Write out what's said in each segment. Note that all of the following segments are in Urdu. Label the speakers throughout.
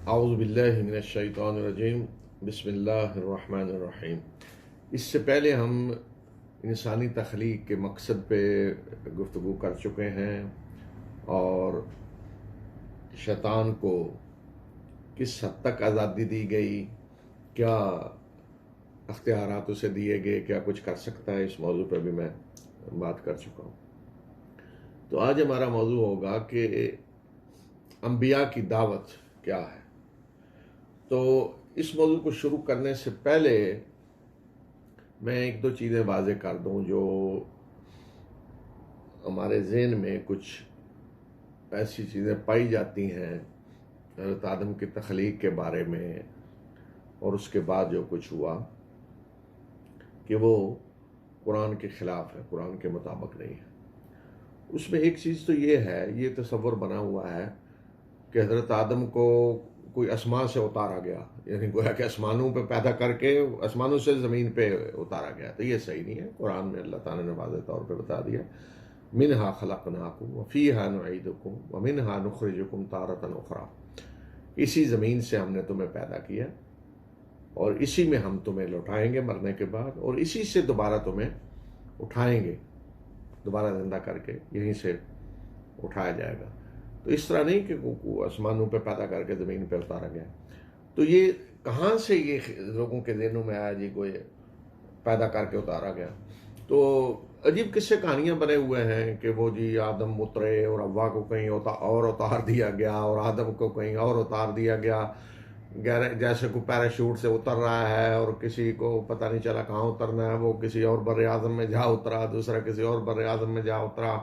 Speaker 1: اعوذ باللہ من الشیطان الرجیم بسم اللہ الرحمن الرحیم۔ اس سے پہلے ہم انسانی تخلیق کے مقصد پہ گفتگو کر چکے ہیں اور شیطان کو کس حد تک آزادی دی گئی، کیا اختیارات اسے دیے گئے، کیا کچھ کر سکتا ہے، اس موضوع پہ بھی میں بات کر چکا ہوں۔ تو آج ہمارا موضوع ہوگا کہ انبیاء کی دعوت کیا ہے۔ تو اس موضوع کو شروع کرنے سے پہلے میں ایک دو چیزیں واضح کر دوں جو ہمارے ذہن میں کچھ ایسی چیزیں پائی جاتی ہیں حضرت آدم کی تخلیق کے بارے میں اور اس کے بعد جو کچھ ہوا کہ وہ قرآن کے خلاف ہے، قرآن کے مطابق نہیں ہے۔ اس میں ایک چیز تو یہ ہے، یہ تصور بنا ہوا ہے کہ حضرت آدم کو کوئی آسمان سے اتارا گیا، یعنی گویا کہ آسمانوں پہ پیدا کر کے آسمانوں سے زمین پہ اتارا گیا۔ تو یہ صحیح نہیں ہے۔ قرآن میں اللہ تعالیٰ نے واضح طور پہ بتا دیا، منہا خلقناکم وفیہا نعیدکم ومنہا نخرجکم تارۃ اخری، اسی زمین سے ہم نے تمہیں پیدا کیا اور اسی میں ہم تمہیں لوٹائیں گے مرنے کے بعد، اور اسی سے دوبارہ تمہیں اٹھائیں گے، دوبارہ زندہ کر کے یہیں سے اٹھایا جائے گا۔ تو اس طرح نہیں کہ آسمانوں پہ پیدا کر کے زمین پہ اتارا گیا۔ تو یہ کہاں سے یہ لوگوں کے ذہنوں میں آیا جی کوئی پیدا کر کے اتارا گیا؟ تو عجیب قصے کہانیاں بنے ہوئے ہیں کہ وہ جی آدم اترے اور حوا کو کہیں اور اتار دیا گیا اور آدم کو کہیں اور اتار دیا گیا، جیسے کوئی پیراشوٹ سے اتر رہا ہے اور کسی کو پتہ نہیں چلا کہاں اترنا ہے، وہ کسی اور بر اعظم میں جا اترا، دوسرا کسی اور بر اعظم میں جا اترا،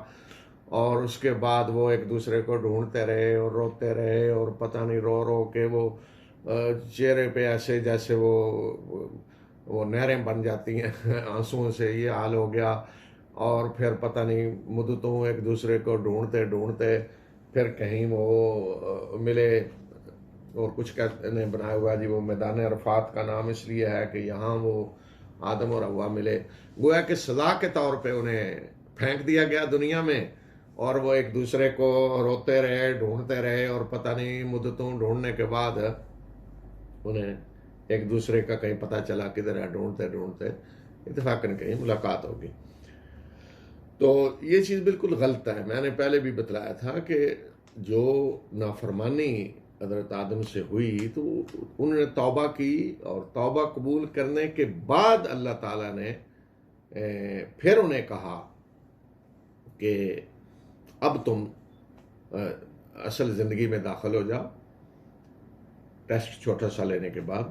Speaker 1: اور اس کے بعد وہ ایک دوسرے کو ڈھونڈتے رہے اور روتے رہے اور پتہ نہیں رو رو کے وہ چہرے پہ ایسے جیسے وہ نہریں بن جاتی ہیں آنسوؤں سے، یہ حال ہو گیا۔ اور پھر پتہ نہیں مدتوں ایک دوسرے کو ڈھونڈتے ڈھونڈتے پھر کہیں وہ ملے، اور کچھ نے بنایا ہوا جی وہ میدان عرفات کا نام اس لیے ہے کہ یہاں وہ آدم اور حوا ملے، گویا کہ سزا کے طور پہ انہیں پھینک دیا گیا دنیا میں، اور وہ ایک دوسرے کو روتے رہے ڈھونڈتے رہے، اور پتہ نہیں مدتوں ڈھونڈنے کے بعد انہیں ایک دوسرے کا کہیں پتہ چلا کدھر ہے، ڈھونڈتے ڈھونڈتے اتفاقاً کہیں ملاقات ہوگی۔ تو یہ چیز بالکل غلط ہے۔ میں نے پہلے بھی بتلایا تھا کہ جو نافرمانی حضرت آدم سے ہوئی تو انہوں نے توبہ کی، اور توبہ قبول کرنے کے بعد اللہ تعالیٰ نے پھر انہیں کہا کہ اب تم اصل زندگی میں داخل ہو جاؤ، ٹیسٹ چھوٹا سا لینے کے بعد،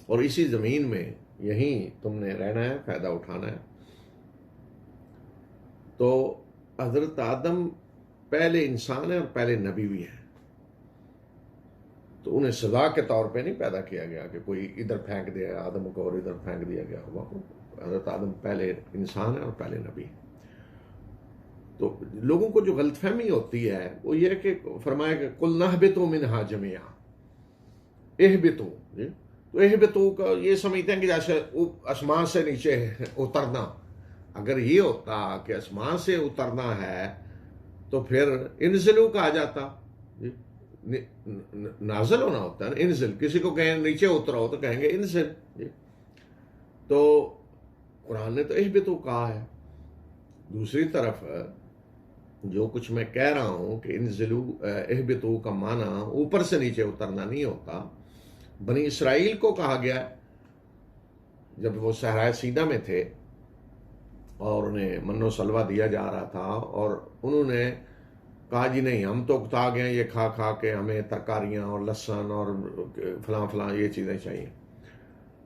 Speaker 1: اور اسی زمین میں یہیں تم نے رہنا ہے، فائدہ اٹھانا ہے۔ تو حضرت آدم پہلے انسان ہے اور پہلے نبی بھی ہے، تو انہیں سزا کے طور پہ نہیں پیدا کیا گیا کہ کوئی ادھر پھینک دیا آدم کو اور ادھر پھینک دیا گیا ہوا کو۔ حضرت آدم پہلے انسان ہے اور پہلے نبی ہے۔ تو لوگوں کو جو غلط فہمی ہوتی ہے وہ یہ کہ فرمایا کہ قُلْ نَهْبِطُوا مِنْهَا جَمِيعًا، اہبطوا، تو اہبطوا کا یہ سمجھتے ہیں کہ جیسے آسمان سے نیچے اترنا۔ اگر یہ ہوتا کہ آسمان سے اترنا ہے تو پھر انزلوا کہا جاتا، نازل ہونا ہوتا ہے نا، انزل، کسی کو کہیں نیچے اترو تو کہیں گے انزل۔ تو قرآن نے تو اہبطوا کہا ہے۔ دوسری طرف جو کچھ میں کہہ رہا ہوں کہ انزلوا اہبطوا کا معنی اوپر سے نیچے اترنا نہیں ہوتا۔ بنی اسرائیل کو کہا گیا جب وہ صحرائے سینا میں تھے اور انہیں من و سلوہ دیا جا رہا تھا، اور انہوں نے کہا جی نہیں ہم تو اکتا گئے یہ کھا کھا کے، ہمیں ترکاریاں اور لہسن اور فلاں فلاں یہ چیزیں چاہیے۔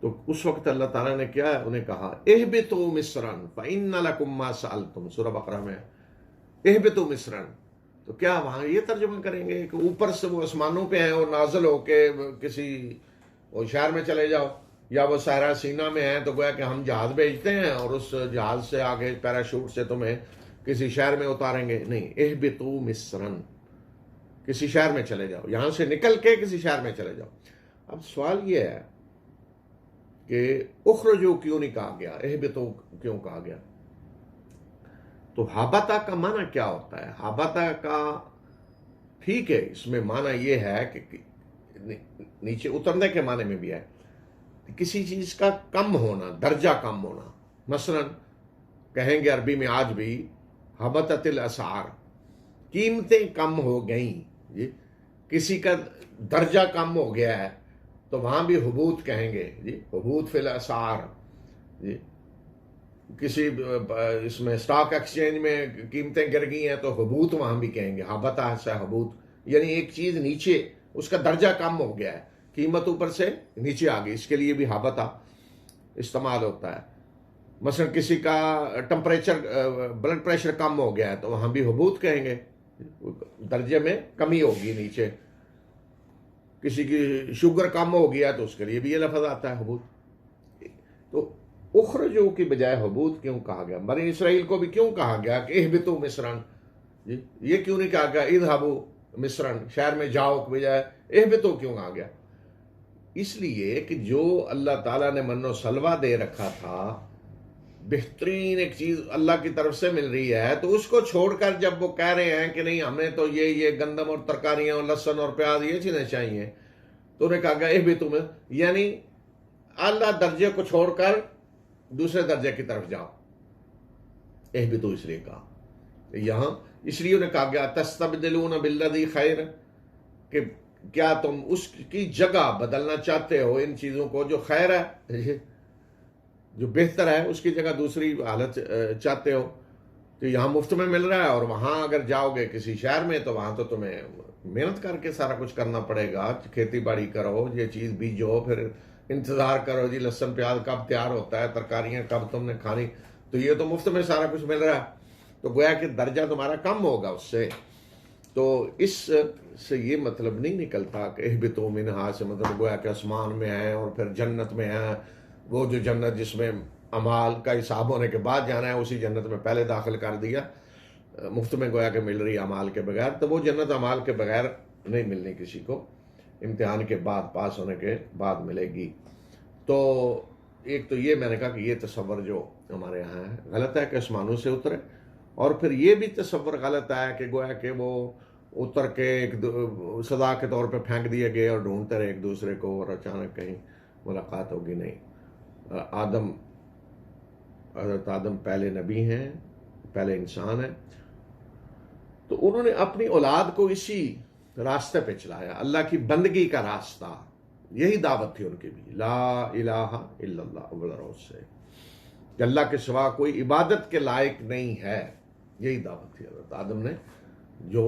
Speaker 1: تو اس وقت اللہ تعالیٰ نے کیا ہے، انہیں کہا اہبطوا مصرا فإن لكم ما سألتم، سورہ بقرہ میں اہبطوا مصرا۔ تو کیا وہاں یہ ترجمہ کریں گے کہ اوپر سے وہ آسمانوں پہ ہیں اور نازل ہو کے کسی وہ شہر میں چلے جاؤ، یا وہ صحرا سینا میں ہیں تو گویا کہ ہم جہاز بھیجتے ہیں اور اس جہاز سے آگے پیراشوٹ سے تمہیں کسی شہر میں اتاریں گے؟ نہیں، اہبطوا مصرا، کسی شہر میں چلے جاؤ، یہاں سے نکل کے کسی شہر میں چلے جاؤ۔ اب سوال یہ ہے کہ اخرجوا کیوں نہیں کہا گیا، اہبطوا کیوں کہا گیا؟ تو ہابطہ کا معنی کیا ہوتا ہے؟ ہابطہ کا ٹھیک ہے، اس میں معنی یہ ہے کہ نیچے اترنے کے معنی میں بھی ہے کسی چیز کا کم ہونا، درجہ کم ہونا. مثلا کہیں گے عربی میں آج بھی حبطت الاسعار، قیمتیں کم ہو گئیں. جی کسی کا درجہ کم ہو گیا ہے تو وہاں بھی حبوط کہیں گے. جی حبوط فی الاسعار. جی کسی اس میں اسٹاک ایکسچینج میں قیمتیں گر گئی ہیں تو حبوط وہاں بھی کہیں گے. حبطہ سے حبوط، یعنی ایک چیز نیچے اس کا درجہ کم ہو گیا ہے، قیمت اوپر سے نیچے آ گئی، اس کے لیے بھی حبطہ استعمال ہوتا ہے. مثلا کسی کا ٹمپریچر بلڈ پریشر کم ہو گیا ہے تو وہاں بھی حبوط کہیں گے، درجے میں کمی ہوگی نیچے. کسی کی شوگر کم ہو گیا تو اس کے لیے بھی یہ لفظ آتا ہے حبوط. تو اخرجو کی بجائے حبوط کیوں کہا گیا؟ بنی اسرائیل کو بھی کیوں کہا گیا کہ اہبطوا مصرا؟ جی یہ کیوں نہیں کہا گیا اذهبوا مصرا، شہر میں جاؤ کے بجائے اہبطوا کیوں کہا گیا؟ اس لیے کہ جو اللہ تعالیٰ نے من و سلوہ دے رکھا تھا، بہترین ایک چیز اللہ کی طرف سے مل رہی ہے، تو اس کو چھوڑ کر جب وہ کہہ رہے ہیں کہ نہیں ہمیں تو یہ گندم اور ترکاریاں اور لہسن اور پیاز یہ چیزیں چاہیے، تو انہیں کہا گیا اہبطوا، یعنی اعلیٰ درجے کو چھوڑ کر دوسرے درجے کی طرف جاؤ. اہبطوا اس لیے کہا. یہاں اس لیے انہیں کہا گیا تستبدلون بالذی خیر، کہ کیا تم اس کی جگہ بدلنا چاہتے ہو ان چیزوں کو جو خیر ہے، جو بہتر ہے، اس کی جگہ دوسری حالت چاہتے ہو. تو یہاں مفت میں مل رہا ہے اور وہاں اگر جاؤ گے کسی شہر میں تو وہاں تو تمہیں محنت کر کے سارا کچھ کرنا پڑے گا. کھیتی باڑی کرو، یہ چیز بیجو، پھر انتظار کرو جی لہسن پیاز کب تیار ہوتا ہے، ترکاریاں کب تم نے کھانی. تو یہ تو مفت میں سارا کچھ مل رہا ہے، تو گویا کہ درجہ تمہارا کم ہوگا اس سے. تو اس سے یہ مطلب نہیں نکلتا کہ اہبطوا منہا سے مطلب گویا کہ آسمان میں ہیں اور پھر جنت میں ہیں. وہ جو جنت جس میں اعمال کا حساب ہونے کے بعد جانا ہے اسی جنت میں پہلے داخل کر دیا، مفت میں گویا کہ مل رہی اعمال کے بغیر. تو وہ جنت اعمال کے بغیر نہیں ملنی کسی کو، امتحان کے بعد، پاس ہونے کے بعد ملے گی. تو ایک تو یہ میں نے کہا کہ یہ تصور جو ہمارے یہاں ہے غلط ہے کہ آسمانوں سے اترے، اور پھر یہ بھی تصور غلط ہے کہ گویا کہ وہ اتر کے ایک سزا کے طور پہ پھینک دیے گئے اور ڈھونڈتے رہے ایک دوسرے کو اور اچانک کہیں ملاقات ہوگی. نہیں، حضرت آدم پہلے نبی ہیں، پہلے انسان ہیں، تو انہوں نے اپنی اولاد کو اسی راستے پہ چلایا، اللہ کی بندگی کا راستہ. یہی دعوت تھی ان کی بھی، لا الہ الا اللہ، اول روز سے کہ اللہ کے سوا کوئی عبادت کے لائق نہیں ہے. یہی دعوت تھی حضرت آدم نے جو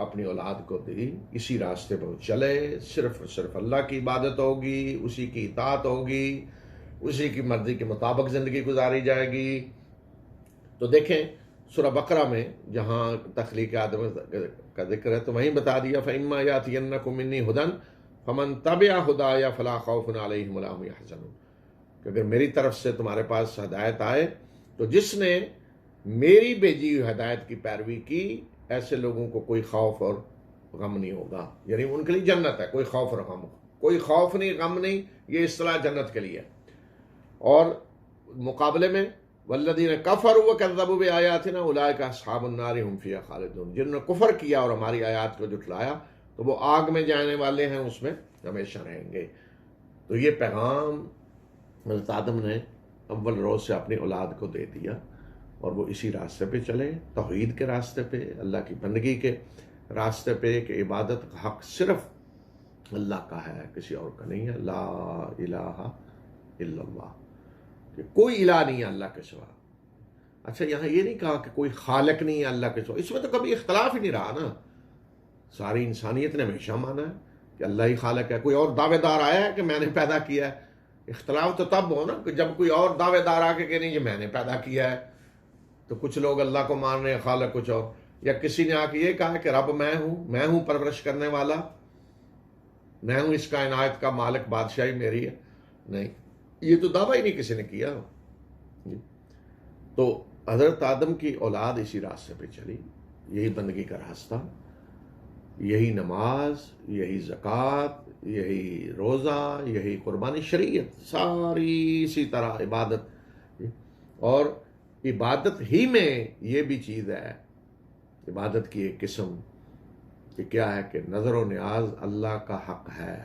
Speaker 1: اپنی اولاد کو دی. اسی راستے پر چلے، صرف اور صرف اللہ کی عبادت ہوگی، اسی کی اطاعت ہوگی، اسی کی مرضی کے مطابق زندگی گزاری جائے گی. تو دیکھیں سورہ بقرہ میں جہاں تخلیق آدم کا ذکر ہے تو وہیں بتا دیا فَإِمَّا يَأْتِيَنَّكُم مِّنِّي هُدًى فَمَن تَبِعَ هُدَايَ فَلَا خَوْفٌ عَلَيْهِمْ وَلَا هُمْ يَحْزَنُونَ، کہ اگر میری طرف سے تمہارے پاس ہدایت آئے تو جس نے میری بھیجی ہوئی ہدایت کی پیروی کی، ایسے لوگوں کو کوئی خوف اور غم نہیں ہوگا. یعنی ان کے لیے جنت ہے، کوئی خوف اور غم، کوئی خوف نہیں، غم نہیں. یہ اصطلاح جنت کے لیے. اور مقابلے میں والذین کفروا وکذبوا بآیاتنا اولئک اصحاب النار هم فیہا خالدون، جنہوں نے کفر کیا اور ہماری آیات کو جھٹلایا تو وہ آگ میں جانے والے ہیں، اس میں ہمیشہ رہیں گے. تو یہ پیغام حضرت آدم نے اول روز سے اپنی اولاد کو دے دیا اور وہ اسی راستے پہ چلے، توحید کے راستے پہ، اللہ کی بندگی کے راستے پہ، کہ عبادت کا حق صرف اللہ کا ہے، کسی اور کا نہیں ہے. لا الہ الا اللہ، کہ کوئی الہ نہیں ہے اللہ کے سوا. اچھا یہاں یہ نہیں کہا کہ کوئی خالق نہیں ہے اللہ کے سوا، اس میں تو کبھی اختلاف ہی نہیں رہا نا. ساری انسانیت نے ہمیشہ مانا ہے کہ اللہ ہی خالق ہے. کوئی اور دعوے دار آیا ہے کہ میں نے پیدا کیا ہے؟ اختلاف تو تب ہو نا کہ جب کوئی اور دعوے دار آ کے کہ نہیں یہ میں نے پیدا کیا ہے. تو کچھ لوگ اللہ کو مان رہے ہیں، خالق کچھ اور، یا کسی نے آ کے یہ کہا کہ رب میں ہوں پرورش کرنے والا، میں ہوں اس کائنات کا مالک، بادشاہی میری ہے. نہیں، یہ تو دعویٰ ہی نہیں کسی نے کیا. تو حضرت آدم کی اولاد اسی راستے پہ چلی، یہی بندگی کا راستہ، یہی نماز، یہی زکوٰۃ، یہی روزہ، یہی قربانی، شریعت ساری اسی طرح عبادت. اور عبادت ہی میں یہ بھی چیز ہے، عبادت کی ایک قسم کہ کیا ہے کہ نظر و نیاز اللہ کا حق ہے،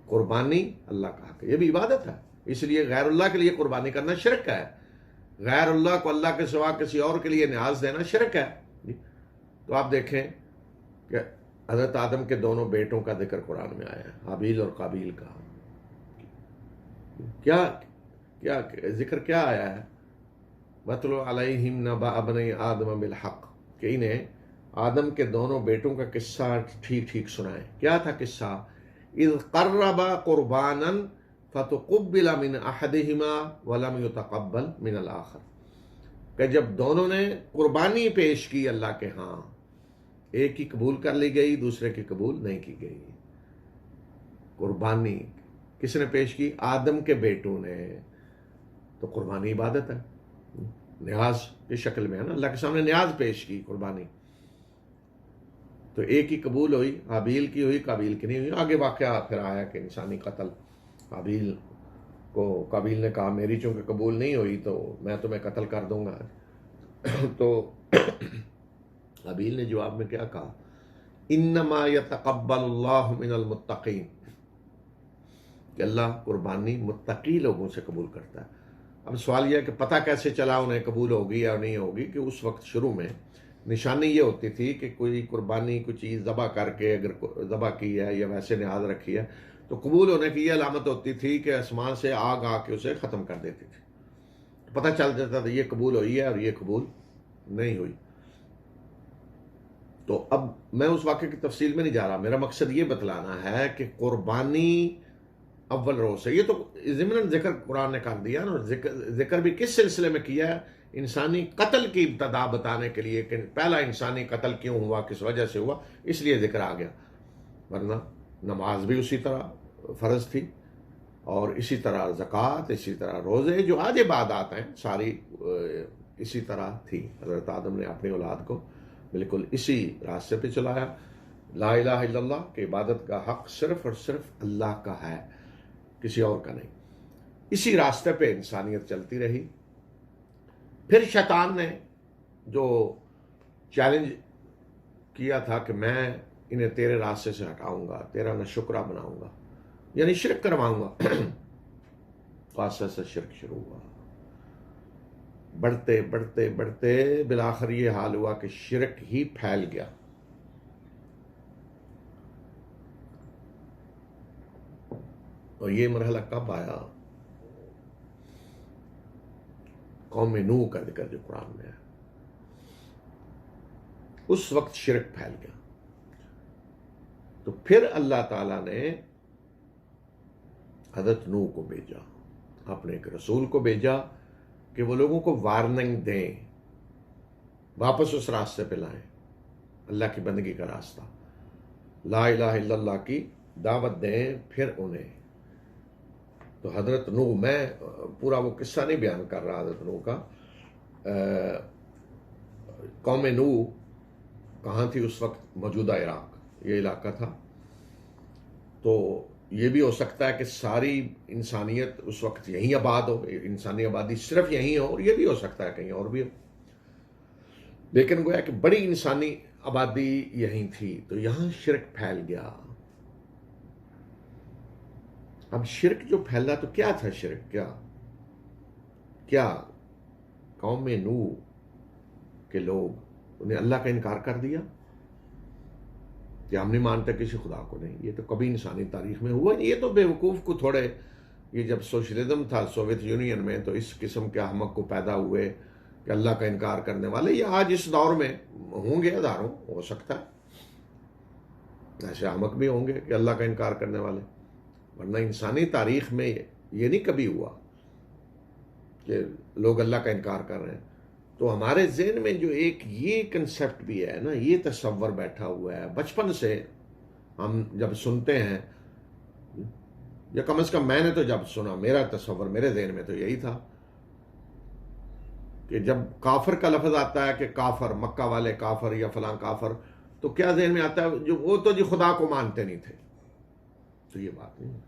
Speaker 1: قربانی اللہ کا حق ہے، یہ بھی عبادت ہے، اس لیے غیر اللہ کے لیے قربانی کرنا شرک ہے، غیر اللہ کو اللہ کے سوا کسی اور کے لیے نیاز دینا شرک ہے۔ تو آپ دیکھیں کہ حضرت آدم کے دونوں بیٹوں کا ذکر قرآن میں آیا ہے، حابیل اور قابیل کا، کیا ذکر کیا آیا ہے؟ وَاتْلُ عَلَيْهِمْ نَبَأَ بَنِي آدَمَ بِالْحَقِّ، کہ انہیں آدم کے دونوں بیٹوں کا قصہ ٹھیک ٹھیک سنائیں۔ کیا تھا قصہ؟ اِذْ قَرَّبَا قُرْبَانًا فَتُقُبِّلَ مِنْ أَحَدِهِمَا وَلَمْ يُتَقَبَّلْ مِنَ الْآخَرِ، کہ جب دونوں نے قربانی پیش کی اللہ کے ہاں، ایک کی قبول کر لی گئی، دوسرے کی قبول نہیں کی گئی۔ قربانی کس نے پیش کی؟ آدم کے بیٹوں نے۔ تو قربانی عبادت ہے، نیاز کی شکل میں ہے نا، اللہ کے سامنے نیاز پیش کی قربانی، تو ایک کی قبول ہوئی، حابیل کی ہوئی، قابیل کی نہیں ہوئی۔ آگے واقعہ پھر آیا کہ انسانی قتل، حابیل کو قابیل نے کہا میری چونکہ قبول نہیں ہوئی تو میں تمہیں قتل کر دوں گا، تو حابیل نے جواب میں کیا کہا؟ انما یتقبل اللہ من المتقین، کہ اللہ قربانی متقی لوگوں سے قبول کرتا ہے۔ اب سوال یہ ہے کہ پتہ کیسے چلا انہیں قبول ہوگی یا نہیں ہوگی؟ کہ اس وقت شروع میں نشانی یہ ہوتی تھی کہ کوئی قربانی کوئی چیز ذبح کر کے اگر ذبح کی ہے یا ویسے نیاز رکھی ہے تو قبول ہونے کی یہ علامت ہوتی تھی کہ آسمان سے آگ آ کے اسے ختم کر دیتی تھی، پتہ چل جاتا تھا یہ قبول ہوئی ہے اور یہ قبول نہیں ہوئی۔ تو اب میں اس واقعے کی تفصیل میں نہیں جا رہا، میرا مقصد یہ بتلانا ہے کہ قربانی اول روز سے، یہ تو ضمن ذکر قرآن نے کر دیا نا، ذکر بھی کس سلسلے میں کیا ہے؟ انسانی قتل کی ابتدا بتانے کے لیے کہ پہلا انسانی قتل کیوں ہوا، کس وجہ سے ہوا، اس لیے ذکر آ گیا، ورنہ نماز بھی اسی طرح فرض تھی، اور اسی طرح زکوٰۃ، اسی طرح روزے، جو آج عبادات ہیں ساری اسی طرح تھی۔ حضرت آدم نے اپنی اولاد کو بالکل اسی راستے پہ چلایا، لا الہ الا اللہ، کہ عبادت کا حق صرف اور صرف اللہ کا ہے، کسی اور کا نہیں۔ اسی راستے پہ انسانیت چلتی رہی۔ پھر شیطان نے جو چیلنج کیا تھا کہ میں انہیں تیرے راستے سے ہٹاؤں گا، تیرا نہ شکرہ بناؤں گا، یعنی شرک کرواؤں گا، خاصہ سے شرک شروع ہوا، بڑھتے بڑھتے بڑھتے بالآخر یہ حال ہوا کہ شرک ہی پھیل گیا۔ اور یہ مرحلہ کب آیا؟ قوم نوح کا ذکر جو قرآن میں ہے، اس وقت شرک پھیل گیا۔ تو پھر اللہ تعالیٰ نے حضرت نوح کو بھیجا، اپنے ایک رسول کو بھیجا کہ وہ لوگوں کو وارننگ دیں، واپس اس راستے پہ لائیں، اللہ کی بندگی کا راستہ، لا الہ الا اللہ کی دعوت دیں پھر انہیں۔ تو حضرت نوح، میں پورا وہ قصہ نہیں بیان کر رہا حضرت نوح کا، قوم نوح کہاں تھی اس وقت؟ موجودہ عراق، یہ علاقہ تھا۔ تو یہ بھی ہو سکتا ہے کہ ساری انسانیت اس وقت یہیں آباد ہو، انسانی آبادی صرف یہیں ہو، اور یہ بھی ہو سکتا ہے کہیں اور بھی ہو، لیکن گویا کہ بڑی انسانی آبادی یہیں تھی۔ تو یہاں شرک پھیل گیا۔ اب شرک جو پھیلا تو کیا تھا شرک؟ کیا قوم نوح کے لوگ انہیں اللہ کا انکار کر دیا کہ ہم نہیں مانتے کسی خدا کو؟ نہیں، یہ تو کبھی انسانی تاریخ میں ہوا نہیں۔ یہ تو بے وقوف کو تھوڑے، یہ جب سوشلزم تھا سوویت یونین میں تو اس قسم کے احمق کو پیدا ہوئے کہ اللہ کا انکار کرنے والے، یہ آج اس دور میں ہوں گے، ہزاروں ہو سکتا ہے ایسے احمق بھی ہوں گے کہ اللہ کا انکار کرنے والے، ورنہ انسانی تاریخ میں یہ نہیں کبھی ہوا کہ لوگ اللہ کا انکار کر رہے ہیں۔ تو ہمارے ذہن میں جو ایک یہ کنسیپٹ بھی ہے نا، یہ تصور بیٹھا ہوا ہے بچپن سے، ہم جب سنتے ہیں، یا کم از کم میں نے تو جب سنا، میرا تصور میرے ذہن میں تو یہی تھا کہ جب کافر کا لفظ آتا ہے کہ کافر، مکہ والے کافر یا فلاں کافر، تو کیا ذہن میں آتا ہے؟ جو وہ تو جی خدا کو مانتے نہیں تھے۔ تو یہ بات نہیں،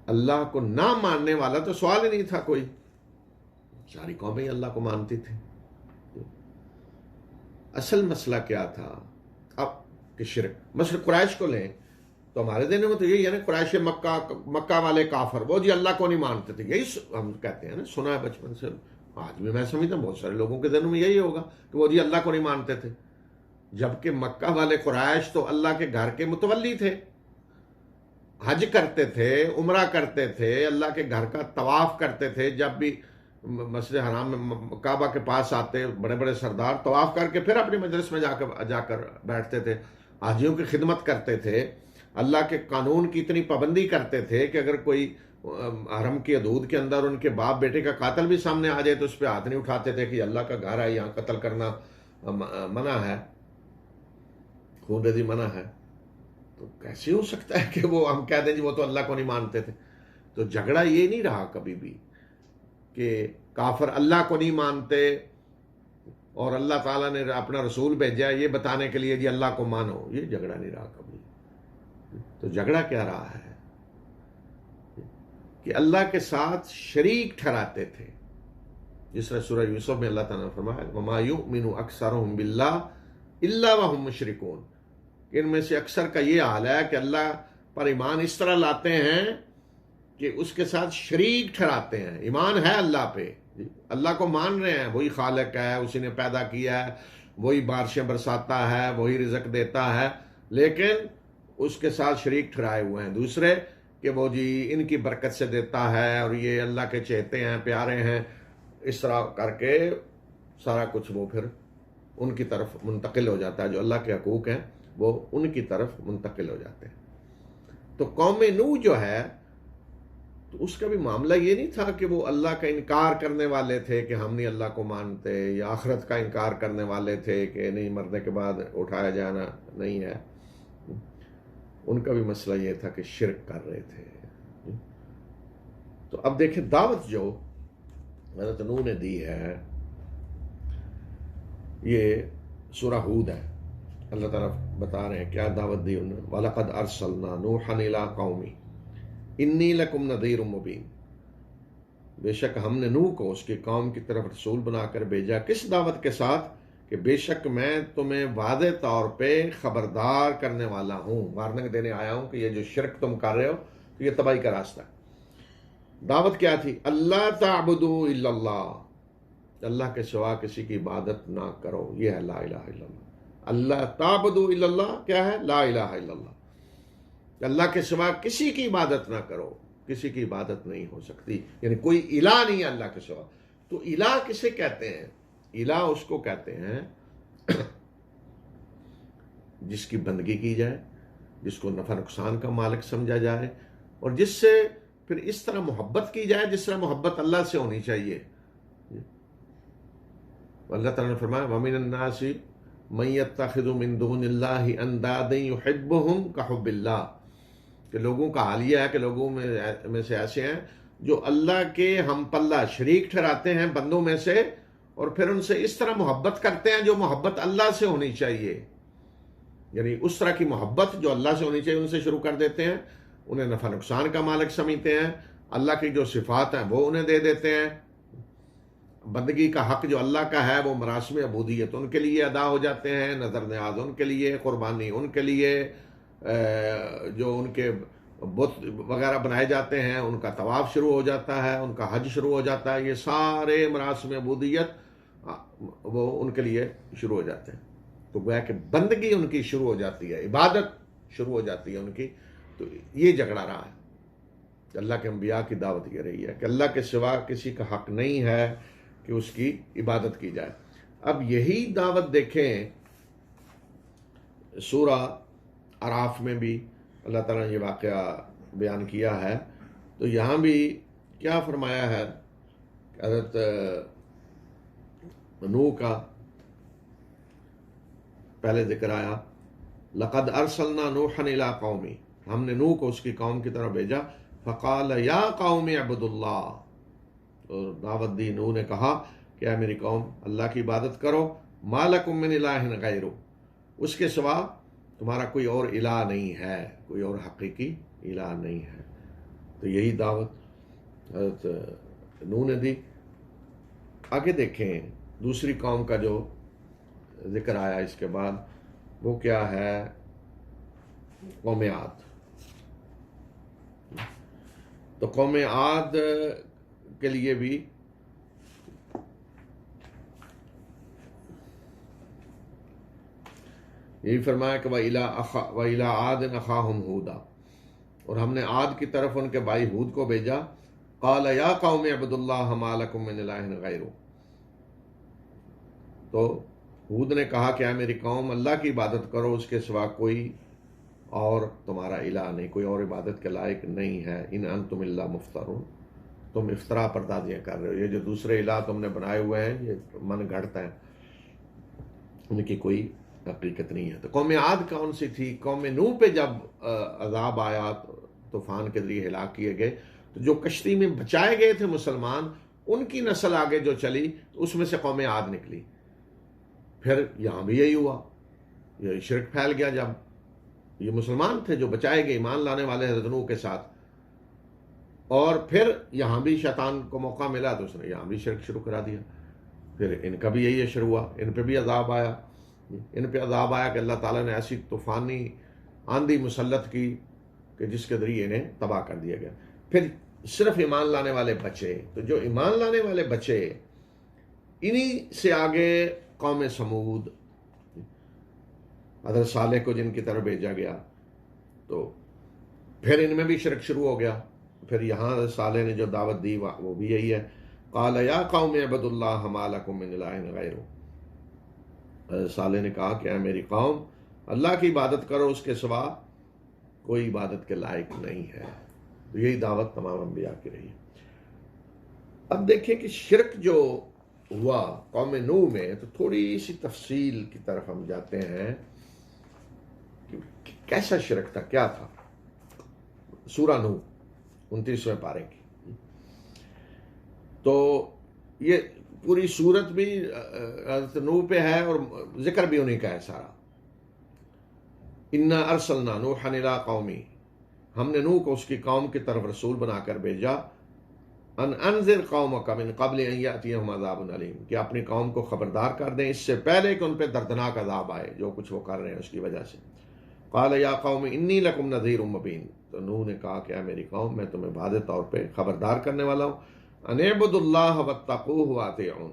Speaker 1: اللہ کو نہ ماننے والا تو سوال ہی نہیں تھا کوئی، ساری قومیں اللہ کو مانتی تھی۔ اصل مسئلہ کیا تھا؟ اب کہ شرک مثلا قریش کو لیں تو ہمارے دین میں تو یہی ہے نا، قریش مکہ والے کافر، وہ جی اللہ کو نہیں مانتے تھے، یہی ہم کہتے ہیں نا، سنا ہے بچپن سے، آج بھی میں سمجھتا ہوں بہت سارے لوگوں کے دنوں میں یہی ہوگا کہ وہ جی اللہ کو نہیں مانتے تھے، جبکہ مکہ والے قریش تو اللہ کے گھر کے متولی تھے، حج کرتے تھے، عمرہ کرتے تھے، اللہ کے گھر کا طواف کرتے تھے، جب بھی مسجد حرام میں کعبہ کے پاس آتے بڑے بڑے سردار طواف کر کے پھر اپنی مجلس میں جا کر بیٹھتے تھے، حاجیوں کی خدمت کرتے تھے، اللہ کے قانون کی اتنی پابندی کرتے تھے کہ اگر کوئی حرم کی حدود کے اندر ان کے باپ بیٹے کا قاتل بھی سامنے آ جائے تو اس پہ ہاتھ نہیں اٹھاتے تھے کہ اللہ کا گھر ہے، یہاں قتل کرنا منع ہے، خون ریزی منع ہے۔ تو کیسے ہو سکتا ہے کہ وہ ہم کہہ دیں جی وہ تو اللہ کو نہیں مانتے تھے؟ تو جھگڑا یہ نہیں رہا کبھی بھی کہ کافر اللہ کو نہیں مانتے اور اللہ تعالیٰ نے اپنا رسول بھیجا یہ بتانے کے لیے جی اللہ کو مانو، یہ جھگڑا نہیں رہا کبھی۔ تو جھگڑا کیا رہا ہے کہ اللہ کے ساتھ شریک ٹھہراتے تھے، جس طرح سورہ یوسف میں اللہ تعالیٰ نے فرمایا وَمَا يُؤْمِنُ أَكْثَرُهُم بِاللَّهِ إِلَّا وَهُم مُشْرِكُونَ، ان میں سے اکثر کا یہ حال ہے کہ اللہ پر ایمان اس طرح لاتے ہیں کہ اس کے ساتھ شریک ٹھہراتے ہیں۔ ایمان ہے اللہ پہ، اللہ کو مان رہے ہیں، وہی خالق ہے، اسی نے پیدا کیا ہے، وہی بارشیں برساتا ہے، وہی رزق دیتا ہے، لیکن اس کے ساتھ شریک ٹھہرائے ہوئے ہیں دوسرے کہ وہ جی ان کی برکت سے دیتا ہے اور یہ اللہ کے چہتے ہیں، پیارے ہیں، اس طرح کر کے سارا کچھ وہ پھر ان کی طرف منتقل ہو جاتا ہے، جو اللہ کے حقوق ہیں وہ ان کی طرف منتقل ہو جاتے ہیں۔ تو قوم نوح جو ہے تو اس کا بھی معاملہ یہ نہیں تھا کہ وہ اللہ کا انکار کرنے والے تھے کہ ہم نہیں اللہ کو مانتے، یا آخرت کا انکار کرنے والے تھے کہ نہیں مرنے کے بعد اٹھایا جانا نہیں ہے، ان کا بھی مسئلہ یہ تھا کہ شرک کر رہے تھے۔ تو اب دیکھیں دعوت جو حضرت نوح نے دی ہے، یہ سورہ ہود ہے، اللہ تعالیٰ بتا رہے ہیں کیا دعوت دی انہوں نے، وَلَقَدْ أَرْسَلْنَا نُوحًا إِلَىٰ قَوْمِهِ إِنِّي لَكُمْ نَذِيرٌ مُّبِينٌ، بے شک ہم نے نوح کو اس کی قوم کی طرف رسول بنا کر بھیجا، کس دعوت کے ساتھ کہ بے شک میں تمہیں واضح طور پہ خبردار کرنے والا ہوں، وارننگ دینے آیا ہوں کہ یہ جو شرک تم کر رہے ہو تو یہ تباہی کا راستہ ہے۔ دعوت کیا تھی؟ اللہ تعبدوا الا اللہ، اللہ کے سوا کسی کی عبادت نہ کرو، یہ ہے لا الہ الا اللہ۔ اللہ تعبدوا الا اللہ کیا ہے؟ لا الہ الا اللہ، اللہ کے سوا کسی کی عبادت نہ کرو، کسی کی عبادت نہیں ہو سکتی، یعنی کوئی الہ نہیں ہے اللہ کے سوا۔ تو الہ کسے کہتے ہیں؟ الہ اس کو کہتے ہیں جس کی بندگی کی جائے، جس کو نفع نقصان کا مالک سمجھا جائے، اور جس سے پھر اس طرح محبت کی جائے جس طرح محبت اللہ سے ہونی چاہیے۔ اللہ تعالیٰ نے فرمایا وَمِنَ النَّاسِ مَن يَتَّخِذُ مِن دُونِ اللَّهِ أَندَادًا يُحِبُّهُمْ كَحُبِّ اللَّهِ، کہ لوگوں کا حال یہ ہے کہ لوگوں میں سے ایسے ہیں جو اللہ کے ہم پلہ شریک ٹھہراتے ہیں بندوں میں سے، اور پھر ان سے اس طرح محبت کرتے ہیں جو محبت اللہ سے ہونی چاہیے، یعنی اس طرح کی محبت جو اللہ سے ہونی چاہیے ان سے شروع کر دیتے ہیں، انہیں نفع نقصان کا مالک سمجھتے ہیں، اللہ کی جو صفات ہیں وہ انہیں دے دیتے ہیں، بندگی کا حق جو اللہ کا ہے وہ مراسم عبودیت ان کے لیے ادا ہو جاتے ہیں، نظر نیاز ان کے لیے، قربانی ان کے لیے، جو ان کے بت وغیرہ بنائے جاتے ہیں ان کا طواف شروع ہو جاتا ہے، ان کا حج شروع ہو جاتا ہے، یہ سارے مراسم عبودیت وہ ان کے لیے شروع ہو جاتے ہیں۔ تو گویا کہ بندگی ان کی شروع ہو جاتی ہے، عبادت شروع ہو جاتی ہے ان کی۔ تو یہ جھگڑا رہا ہے، اللہ کے انبیاء کی دعوت یہ رہی ہے کہ اللہ کے سوا کسی کا حق نہیں ہے کہ اس کی عبادت کی جائے۔ اب یہی دعوت دیکھیں سورہ اعراف میں بھی اللہ تعالیٰ نے یہ واقعہ بیان کیا ہے، تو یہاں بھی کیا فرمایا ہے؟ حضرت نوح کا پہلے ذکر آیا لقد ارسلنا نوحا الی قومی، ہم نے نوح کو اس کی قوم کی طرف بھیجا، فقال یا قوم اعبدوا اللہ، اور دعوت دی، نوح نے کہا کہ اے میری قوم اللہ کی عبادت کرو، ما لکم من الہ غیرہ، اس کے سوا تمہارا کوئی اور الہ نہیں ہے، کوئی اور حقیقی الہ نہیں ہے۔ تو یہی دعوت حضرت نوح نے دی۔ آگے دیکھیں دوسری قوم کا جو ذکر آیا اس کے بعد، وہ کیا ہے؟ قوم عاد. تو قوم عاد کے لیے بھی یہی فرمایا کہ وَإِلَىٰ عَادٍ أَخَاهُمْ هُودًا، اور ہم نے عاد کی طرف ان کے بھائی ہود کو بھیجا. قَالَ يَا قَوْمِ اعْبُدُوا اللَّهَ مَا لَكُم مِّنْ إِلَٰهٍ غَيْرُهُ. تو ہود نے کہا کہ اے میری قوم، اللہ کی عبادت کرو، اس کے سوا کوئی اور تمہارا الہ نہیں، کوئی اور عبادت کے لائق نہیں ہے. ان انتم الا مفترون، تم افطرا پردازیاں کر رہے ہو. یہ جو دوسرے الہ تم نے بنائے ہوئے ہیں یہ من گھڑت ہیں، ان کی کوئی حقیقت نہیں ہے. تو قوم عاد کون سی تھی؟ قوم نوح پہ جب عذاب آیا، طوفان کے ذریعے ہلاک کیے گئے، تو جو کشتی میں بچائے گئے تھے مسلمان، ان کی نسل آگے جو چلی تو اس میں سے قوم عاد نکلی. پھر یہاں بھی یہی ہوا، یہ شرک پھیل گیا. جب یہ مسلمان تھے جو بچائے گئے، ایمان لانے والے حضرت نوح کے ساتھ، اور پھر یہاں بھی شیطان کو موقع ملا تو اس نے یہاں بھی شرک شروع کرا دیا. پھر ان کا بھی یہی اشر ہوا، ان پہ بھی عذاب آیا. ان پہ عذاب آیا کہ اللہ تعالیٰ نے ایسی طوفانی آندھی مسلط کی کہ جس کے ذریعے انہیں تباہ کر دیا گیا. پھر صرف ایمان لانے والے بچے. تو جو ایمان لانے والے بچے، انہی سے آگے قوم سمود، حضرت صالح کو جن کی طرف بھیجا گیا، تو پھر ان میں بھی شرک شروع ہو گیا. پھر یہاں حضرت صالح نے جو دعوت دی وہ بھی یہی ہے. قال یا قوم اعبدوا اللہ ما لکم من الہ غیرہ. حضرت صالح نے کہا کہ اے میری قوم، اللہ کی عبادت کرو، اس کے سوا کوئی عبادت کے لائق نہیں ہے. تو یہی دعوت تمام انبیاء کی رہی ہے. اب دیکھیں کہ شرک جو ہوا قوم نوح میں، تو تھوڑی سی تفصیل کی طرف ہم جاتے ہیں کہ کیسا شرک تھا، کیا تھا. سورہ نوح 29ویں پارے کی. تو یہ پوری صورت بھی حضرت نوح پہ ہے اور ذکر بھی انہیں کا ہے سارا. انا ارسلنا نوحا الی قومی، ہم نے نوح کو اس کی قوم کی طرف رسول بنا کر بھیجا. ان انذر قومک من قبل ان یاتیہم عذاب علیم، کہ اپنی قوم کو خبردار کر دیں اس سے پہلے کہ ان پہ دردناک عذاب آئے جو کچھ وہ کر رہے ہیں اس کی وجہ سے. قال یا قوم انی لکم نذیر مبین. تو نوح نے کہا کہ اے میری قوم، میں تمہیں واضح طور پہ خبردار کرنے والا ہوں. ان اعبدوا اللہ واتقوہ واطیعون،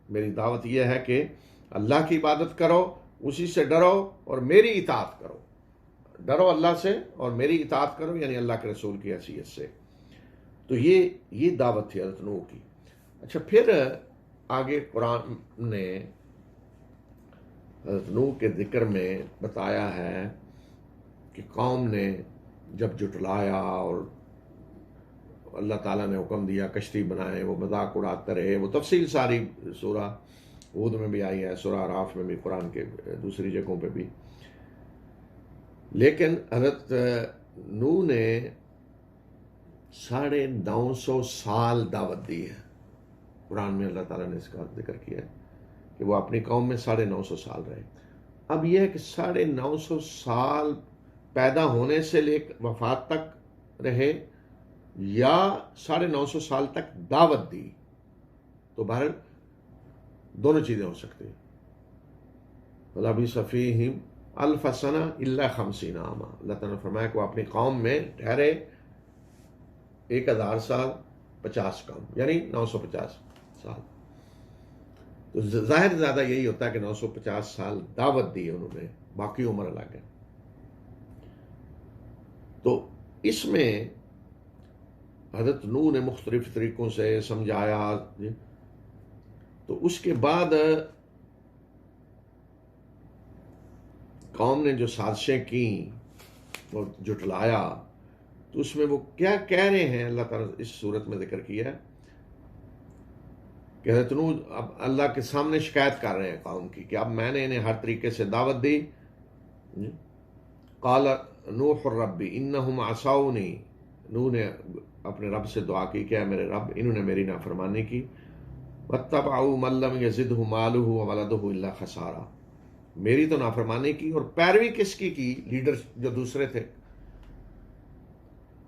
Speaker 1: میری دعوت یہ ہے کہ اللہ کی عبادت کرو، اسی سے ڈرو اور میری اطاعت کرو. ڈرو اللہ سے اور میری اطاعت کرو، یعنی اللہ کے رسول کی حیثیت سے. تو یہ دعوت تھی حضرت نوح کی. اچھا، پھر آگے قرآن نے حضرت نوح کے ذکر میں بتایا ہے کہ قوم نے جب جھٹلایا اور اللہ تعالیٰ نے حکم دیا کشتی بنائے، وہ مذاق اڑاتے رہے. وہ تفصیل ساری سورہ ہود میں بھی آئی ہے، سورہ اعراف میں بھی، قرآن کے دوسری جگہوں پہ بھی. لیکن حضرت نوح نے 950 سال دعوت دی ہے. قرآن میں اللہ تعالیٰ نے اس کا ذکر کیا ہے کہ وہ اپنی قوم میں 950 سال رہے. اب یہ ہے کہ 950 سال پیدا ہونے سے لے کر وفات تک رہے، یا 950 سال تک دعوت دی. تو بہرحال دونوں چیزیں ہو سکتی ہیں. وَلَبِثَ فِيهِمْ أَلْفَ سَنَةٍ إِلَّا 50 عاما. اللہ تعالیٰ نے فرمایا کہ وہ اپنی قوم میں ٹھہرے 1000 سال 50 کم، یعنی 950 سال. تو ظاہر زیادہ یہی ہوتا ہے کہ 950 سال دعوت دی انہوں نے، باقی عمر الگ ہے. تو اس میں حضرت نوح نے مختلف طریقوں سے سمجھایا. تو اس کے بعد قوم نے جو سازشیں کی اور جھٹلایا، تو اس میں وہ کیا کہہ رہے ہیں اللہ تعالیٰ اس صورت میں ذکر کیا ہے کہ حضرت نوح اب اللہ کے سامنے شکایت کر رہے ہیں قوم کی کہ اب میں نے انہیں ہر طریقے سے دعوت دی. قال نوح الرب انہم عصونی، نوح نے اپنے رب سے دعا کی کہ اے میرے رب، انہوں نے میری نافرمانی کی. واتبعوا من لم یزدہ مالہ وولدہ الا خسارا، میری تو نافرمانی کی. اور پیروی کس کی لیڈر جو دوسرے تھے،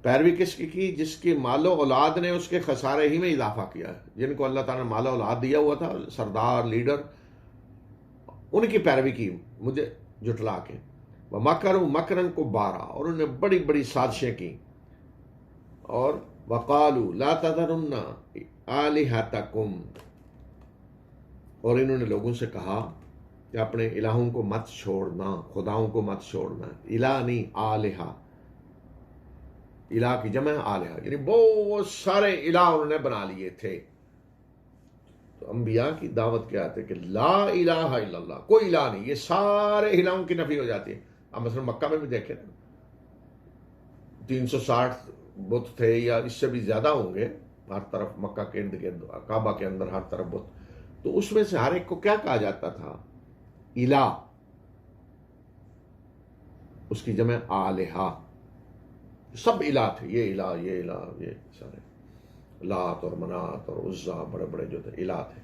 Speaker 1: پیروی کس کی جس کی مال و اولاد نے اس کے خسارے ہی میں اضافہ کیا ہے. جن کو اللہ تعالیٰ نے مال و اولاد دیا ہوا تھا، سردار لیڈر، ان کی پیروی کی. مجھے جٹلا کے، وہ مکروا مکرن کبارا، اور انہوں نے بڑی بڑی سازشیں کی، اور وقالوا لا تذرن آلہتکم، اور انہوں نے لوگوں سے کہا کہ اپنے الہوں کو مت چھوڑنا، خداؤں کو مت چھوڑنا. الہ نہیں، آلہہ، الہ کی جمع آلہہ، یعنی بہت سارے الہ انہوں نے بنا لیے تھے. تو انبیاء کی دعوت کیا آتے کہ لا الہ الا اللہ، کوئی الہ نہیں، یہ سارے الہوں کی نفی ہو جاتی ہے. اب مثلا مکہ میں بھی دیکھیں 360 بت تھے یا اس سے بھی زیادہ ہوں گے ہر طرف، مکہ کے ارد گرد کعبہ کے اندر ہر طرف بت. تو اس میں سے ہر ایک کو کیا کہا جاتا تھا؟ الہ. اس کی جمع آلہہ، سب الہ تھے، یہ الہ یہ الہ یہ سارے لات اور منات اور عزا، بڑے بڑے جو تھے الہ تھے،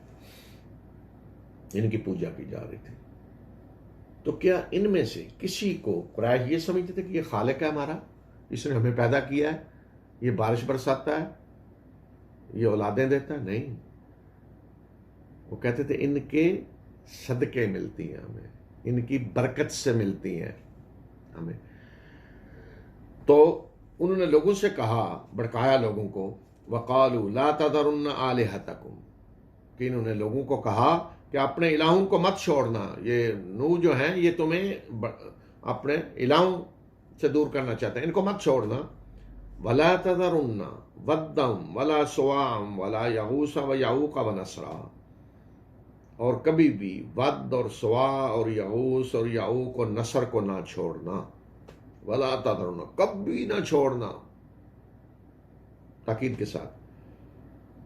Speaker 1: ان کی پوجا کی جا رہی تھی. تو کیا ان میں سے کسی کو قریش یہ سمجھتے تھے کہ یہ خالق ہے ہمارا، اس نے ہمیں پیدا کیا ہے، یہ بارش برساتا ہے، یہ اولادیں دیتا ہے؟ نہیں، وہ کہتے تھے ان کے صدقے ملتی ہیں ہمیں، ان کی برکت سے ملتی ہیں ہمیں. تو انہوں نے لوگوں سے کہا، بھڑکایا لوگوں کو، وقالوا لا تذرن آلہتکم، کہ انہوں نے لوگوں کو کہا کہ اپنے الہوں کو مت چھوڑنا. یہ نو جو ہیں یہ تمہیں اپنے الہوں سے دور کرنا چاہتے ہیں، ان کو مت چھوڑنا. ولا تذرن ودا ولا سواع ولا یغوث ویعوق ونسرا، اور کبھی بھی ود اور سواع اور یغوث اور یعوق اور نصر کو نہ چھوڑنا. ولا تذرن، کبھی نہ چھوڑنا، تاکید کے ساتھ.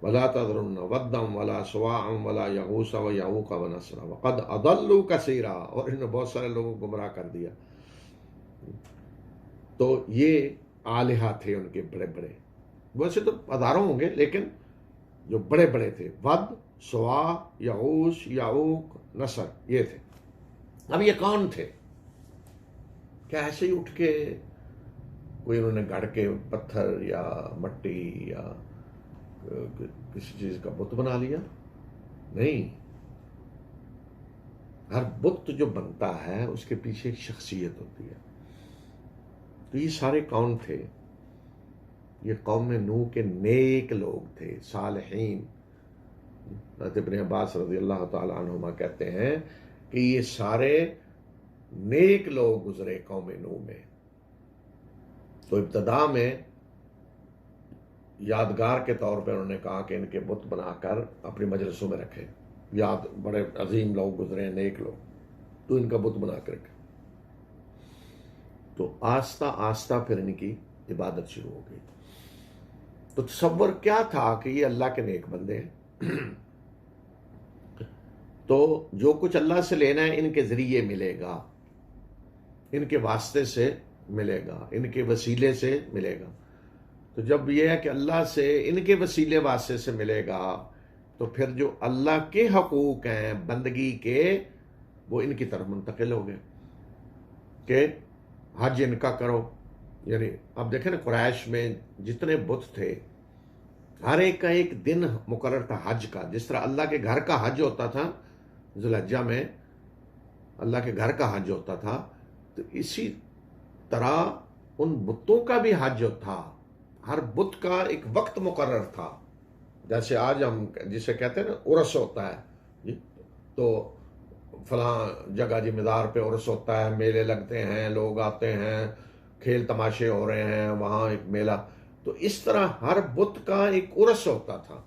Speaker 1: ولا تذرن ودا ولا سواع ولا یغوث ویعوق ونسرا وقد اضلوا کثیرا، اور انہوں نے بہت سارے لوگوں کو گمراہ کر دیا. تو یہ آلہہ تھے ان کے بڑے بڑے، ویسے تو ہزاروں ہوں گے لیکن جو بڑے بڑے تھے، ود، سواع، یغوث، یعوق، نصر، یہ تھے. اب یہ کون تھے؟ کیا ایسے ہی اٹھ کے کوئی انہوں نے گھڑ کے پتھر یا مٹی یا کسی چیز کا بت بنا لیا؟ نہیں، ہر بت جو بنتا ہے اس کے پیچھے ایک شخصیت ہوتی ہے. تو یہ سارے کون تھے؟ یہ قوم نوح کے نیک لوگ تھے، صالحین. حضرت ابن عباس رضی اللہ تعالی عنہما کہتے ہیں کہ یہ سارے نیک لوگ گزرے قوم نوح میں. تو ابتدا میں یادگار کے طور پہ انہوں نے کہا کہ ان کے بت بنا کر اپنی مجلسوں میں رکھے، یاد بڑے عظیم لوگ گزرے ہیں، نیک لوگ، تو ان کا بت بنا کے رکھے. تو آہستہ آہستہ پھر ان کی عبادت شروع ہو گئی. تو تصور کیا تھا کہ یہ اللہ کے نیک بندے ہیں، تو جو کچھ اللہ سے لینا ہے ان کے ذریعے ملے گا، ان کے واسطے سے ملے گا، ان کے وسیلے سے ملے گا. تو جب یہ ہے کہ اللہ سے ان کے وسیلے واسطے سے ملے گا، تو پھر جو اللہ کے حقوق ہیں بندگی کے، وہ ان کی طرف منتقل ہو گئے کہ حج ان کا کرو. یعنی اب دیکھیں نا، قریش میں جتنے بت تھے ہر ایک کا ایک دن مقرر تھا حج کا. جس طرح اللہ کے گھر کا حج ہوتا تھا ذو الحجہ میں، اللہ کے گھر کا حج ہوتا تھا، تو اسی طرح ان بتوں کا بھی حج تھا. ہر بت کا ایک وقت مقرر تھا. جیسے آج ہم جسے کہتے ہیں نا عرس ہوتا ہے، تو فلاں جگہ جی مزار پہ عرس ہوتا ہے، میلے لگتے ہیں، لوگ آتے ہیں، کھیل تماشے ہو رہے ہیں، وہاں ایک میلہ. تو اس طرح ہر بت کا ایک عرس ہوتا تھا،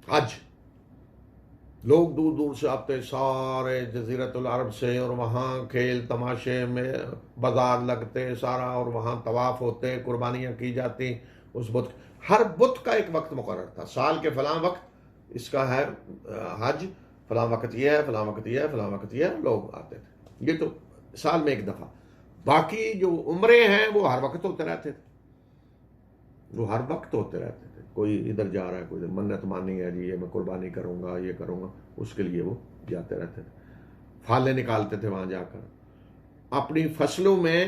Speaker 1: حج. لوگ دور دور سے آتے، سارے جزیرت العرب سے، اور وہاں کھیل تماشے میں بازار لگتے سارا، اور وہاں طواف ہوتے، قربانیاں کی جاتی اس بت. ہر بت کا ایک وقت مقرر تھا، سال کے فلاں وقت اس کا ہے حج، فلاں وقت یہ ہے، فلاں وقت یہ ہے، فلاں وقت یہ ہے، لوگ آتے تھے. یہ تو سال میں ایک دفعہ. باقی جو عمرے ہیں وہ ہر وقت ہوتے رہتے تھے، وہ ہر وقت ہوتے رہتے تھے. کوئی ادھر جا رہا ہے، کوئی منت مانی ہے جی یہ میں قربانی کروں گا، یہ کروں گا، اس کے لیے وہ جاتے رہتے تھے. پھالے نکالتے تھے وہاں جا کر، اپنی فصلوں میں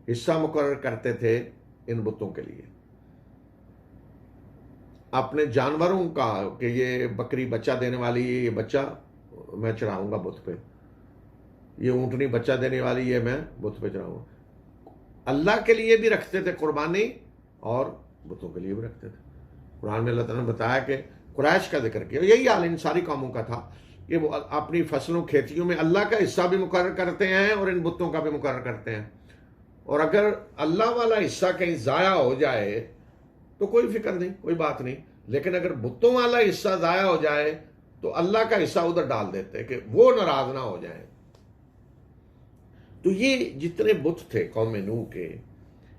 Speaker 1: حصہ مقرر کرتے تھے ان بتوں کے لیے. اپنے جانوروں کا کہ یہ بکری بچہ دینے والی ہے، یہ بچہ میں چڑھاؤں گا بت پہ، یہ اونٹنی بچہ دینے والی یہ میں بت پہ چڑھاؤں گا۔ اللہ کے لیے بھی رکھتے تھے قربانی اور بتوں کے لیے بھی رکھتے تھے۔ قرآن میں اللہ تعالیٰ نے بتایا کہ قریش کا ذکر کیا، یہی حال ان ساری قوموں کا تھا کہ وہ اپنی فصلوں کھیتیوں میں اللہ کا حصہ بھی مقرر کرتے ہیں اور ان بتوں کا بھی مقرر کرتے ہیں، اور اگر اللہ والا حصہ کہیں ضائع ہو جائے تو کوئی فکر نہیں، کوئی بات نہیں، لیکن اگر بتوں والا حصہ ضائع ہو جائے تو اللہ کا حصہ ادھر ڈال دیتے کہ وہ ناراض نہ ہو جائیں۔ تو یہ جتنے بت تھے قوم نوح کے،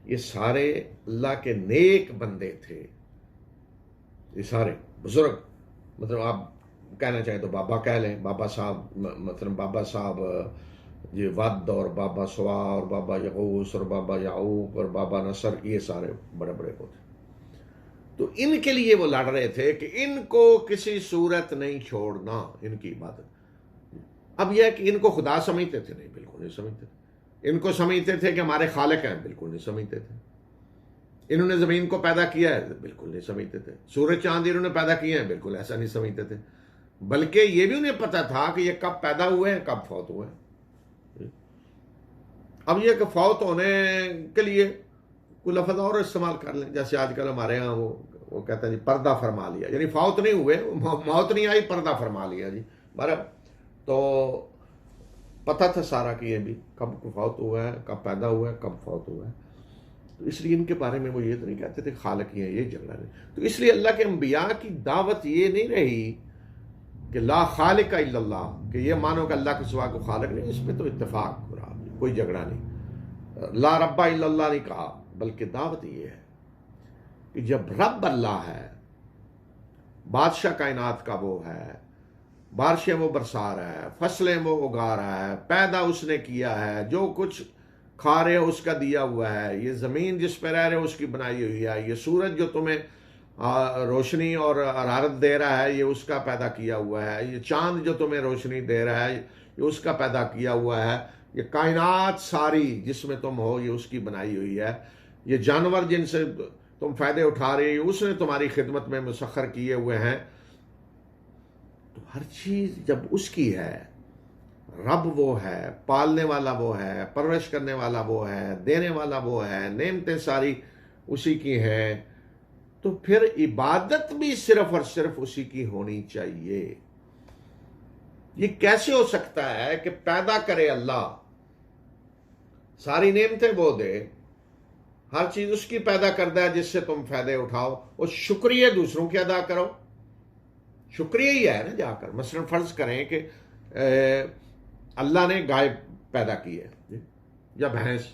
Speaker 1: یہ سارے اللہ کے نیک بندے تھے، یہ سارے بزرگ، مطلب آپ کہنا چاہیں تو بابا کہہ لیں، بابا صاحب، مطلب بابا صاحب یہ ود اور بابا سوا اور بابا یغوث اور بابا یعوق اور بابا نصر، یہ سارے بڑے بڑے کو تھے۔ تو ان کے لیے وہ لڑ رہے تھے کہ ان کو کسی صورت نہیں چھوڑنا، ان کی عبادت۔ اب یہ ہے کہ ان کو خدا سمجھتے تھے؟ نہیں، بالکل نہیں سمجھتے تھے۔ ان کو سمجھتے تھے کہ ہمارے خالق ہیں؟ بالکل نہیں سمجھتے تھے۔ انہوں نے زمین کو پیدا کیا ہے؟ بالکل نہیں سمجھتے تھے۔ سورج چاند انہوں نے پیدا کیے ہیں؟ بالکل ایسا نہیں سمجھتے تھے، بلکہ یہ بھی انہیں پتا تھا کہ یہ کب پیدا ہوئے ہیں، کب فوت ہوئے ہیں۔ اب یہ کہ فوت ہونے کے لیے کوئی لفظ اور استعمال کر لیں، جیسے آج کل ہمارے ہاں وہ کہتے ہیں جی پردہ فرما لیا، یعنی فوت نہیں ہوئے، موت نہیں آئی، پردہ فرما لیا جی۔ برابر تو پتہ تھا سارا کہ یہ بھی کب فوت ہوا ہے، کب پیدا ہوا ہے، کب فوت ہوا ہے۔ تو اس لیے ان کے بارے میں وہ یہ تو نہیں کہتے تھے خالق ہی ہیں، یہ جھگڑا نہیں۔ تو اس لیے اللہ کے انبیاء کی دعوت یہ نہیں رہی کہ لا خالق الا اللہ، کہ یہ مانو کہ اللہ کے سوا کو خالق نہیں، اس پہ تو اتفاق ہو رہا، کوئی جھگڑا نہیں۔ لا رب الا اللہ نہیں کہا، بلکہ دعوت یہ ہے کہ جب رب اللہ ہے، بادشاہ کائنات کا وہ ہے، بارشیں وہ برسا رہا ہے، فصلیں وہ اگا رہا ہے، پیدا اس نے کیا ہے، جو کچھ کھا رہے ہو اس کا دیا ہوا ہے، یہ زمین جس پہ رہ رہے ہو اس کی بنائی ہوئی ہے، یہ سورج جو تمہیں روشنی اور حرارت دے رہا ہے یہ اس کا پیدا کیا ہوا ہے، یہ چاند جو تمہیں روشنی دے رہا ہے یہ اس کا پیدا کیا ہوا ہے، یہ کائنات ساری جس میں تم ہو یہ اس کی بنائی ہوئی ہے، یہ جانور جن سے تم فائدے اٹھا رہے ہو اس نے تمہاری خدمت میں مسخر کیے ہوئے ہیں۔ تو ہر چیز جب اس کی ہے، رب وہ ہے، پالنے والا وہ ہے، پرورش کرنے والا وہ ہے، دینے والا وہ ہے، نعمتیں ساری اسی کی ہیں، تو پھر عبادت بھی صرف اور صرف اسی کی ہونی چاہیے۔ یہ کیسے ہو سکتا ہے کہ پیدا کرے اللہ، ساری نعمتیں وہ دے، ہر چیز اس کی پیدا کردہ ہے جس سے تم فائدے اٹھاؤ، اور شکریہ دوسروں کی ادا کرو؟ شکریہ ہی ہے نا۔ جا کر مثلا فرض کریں کہ اللہ نے گائے پیدا کی ہے یا بھینس،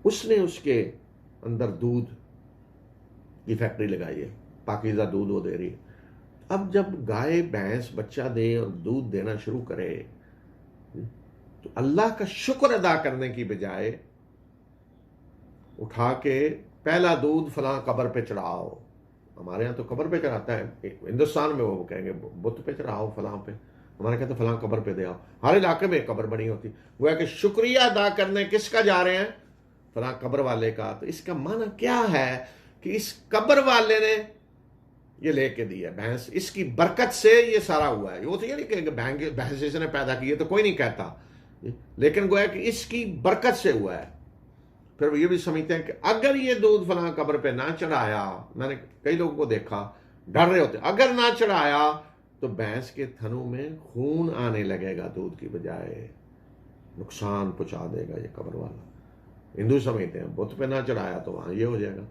Speaker 1: اس نے اس کے اندر دودھ کی فیکٹری لگائی ہے، پاکیزہ دودھ وہ دے رہی ہے۔ اب جب گائے بھینس بچہ دے اور دودھ دینا شروع کرے تو اللہ کا شکر ادا کرنے کی بجائے اٹھا کے پہلا دودھ فلاں قبر پہ چڑھاؤ، ہمارے ہاں تو قبر پہ چڑھاتا ہے، ہندوستان میں وہ کہیں گے بت پہ چڑھاؤ فلاں پہ، ہمارے کہتے ہیں فلاں قبر پہ دے آؤ، ہر علاقے میں ایک قبر بنی ہوتی، وہ ہے کہ شکریہ ادا کرنے کس کا جا رہے ہیں؟ فلاں قبر والے کا۔ تو اس کا معنی کیا ہے کہ اس قبر والے نے یہ لے کے دیا بھینس، اس کی برکت سے یہ سارا ہوا ہے۔ وہ تو یہ نہیں کہ بھینس اس نے پیدا کی ہے تو کوئی نہیں کہتا، لیکن گویا کہ اس کی برکت سے ہوا ہے۔ پھر وہ یہ بھی سمجھتے ہیں کہ اگر یہ دودھ فلاں قبر پہ نہ چڑھایا، میں نے کئی لوگوں کو دیکھا ڈر رہے ہوتے، اگر نہ چڑھایا تو بھینس کے تھنوں میں خون آنے لگے گا دودھ کی بجائے، نقصان پہنچا دے گا یہ قبر والا۔ ہندو سمجھتے ہیں بت پہ نہ چڑھایا تو وہاں یہ ہو جائے گا۔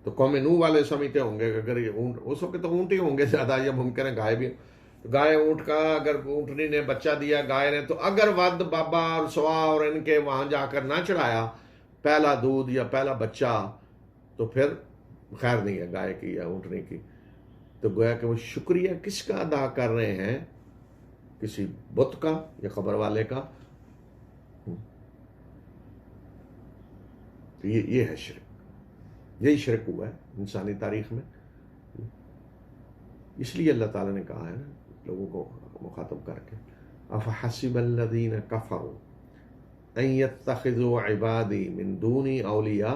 Speaker 1: تو قوم نوح والے سمجھتے ہوں گے کہ اگر یہ اونٹ، اس وقت تو اونٹ ہی ہوں گے زیادہ، یا ممکن ہے گائے بھی، تو گائے اونٹ کا اگر اونٹنی نے بچہ دیا گائے نے، تو اگر ود بابا اور سوا اور ان کے وہاں جا کر نہ چڑھایا پہلا دودھ یا پہلا بچہ تو پھر خیر نہیں ہے گائے کی یا اونٹنی کی۔ تو گویا کہ وہ شکریہ کس کا ادا کر رہے ہیں؟ کسی بت کا یا قبر والے کا۔ تو یہ ہے شرک، یہی شرک ہوا ہے انسانی تاریخ میں۔ اس لیے اللہ تعالیٰ نے کہا ہے نا لوگوں کو مخاطب کر کے، افحسب الذین کفروا ان یتخذوا عبادی من دونی اولیاء،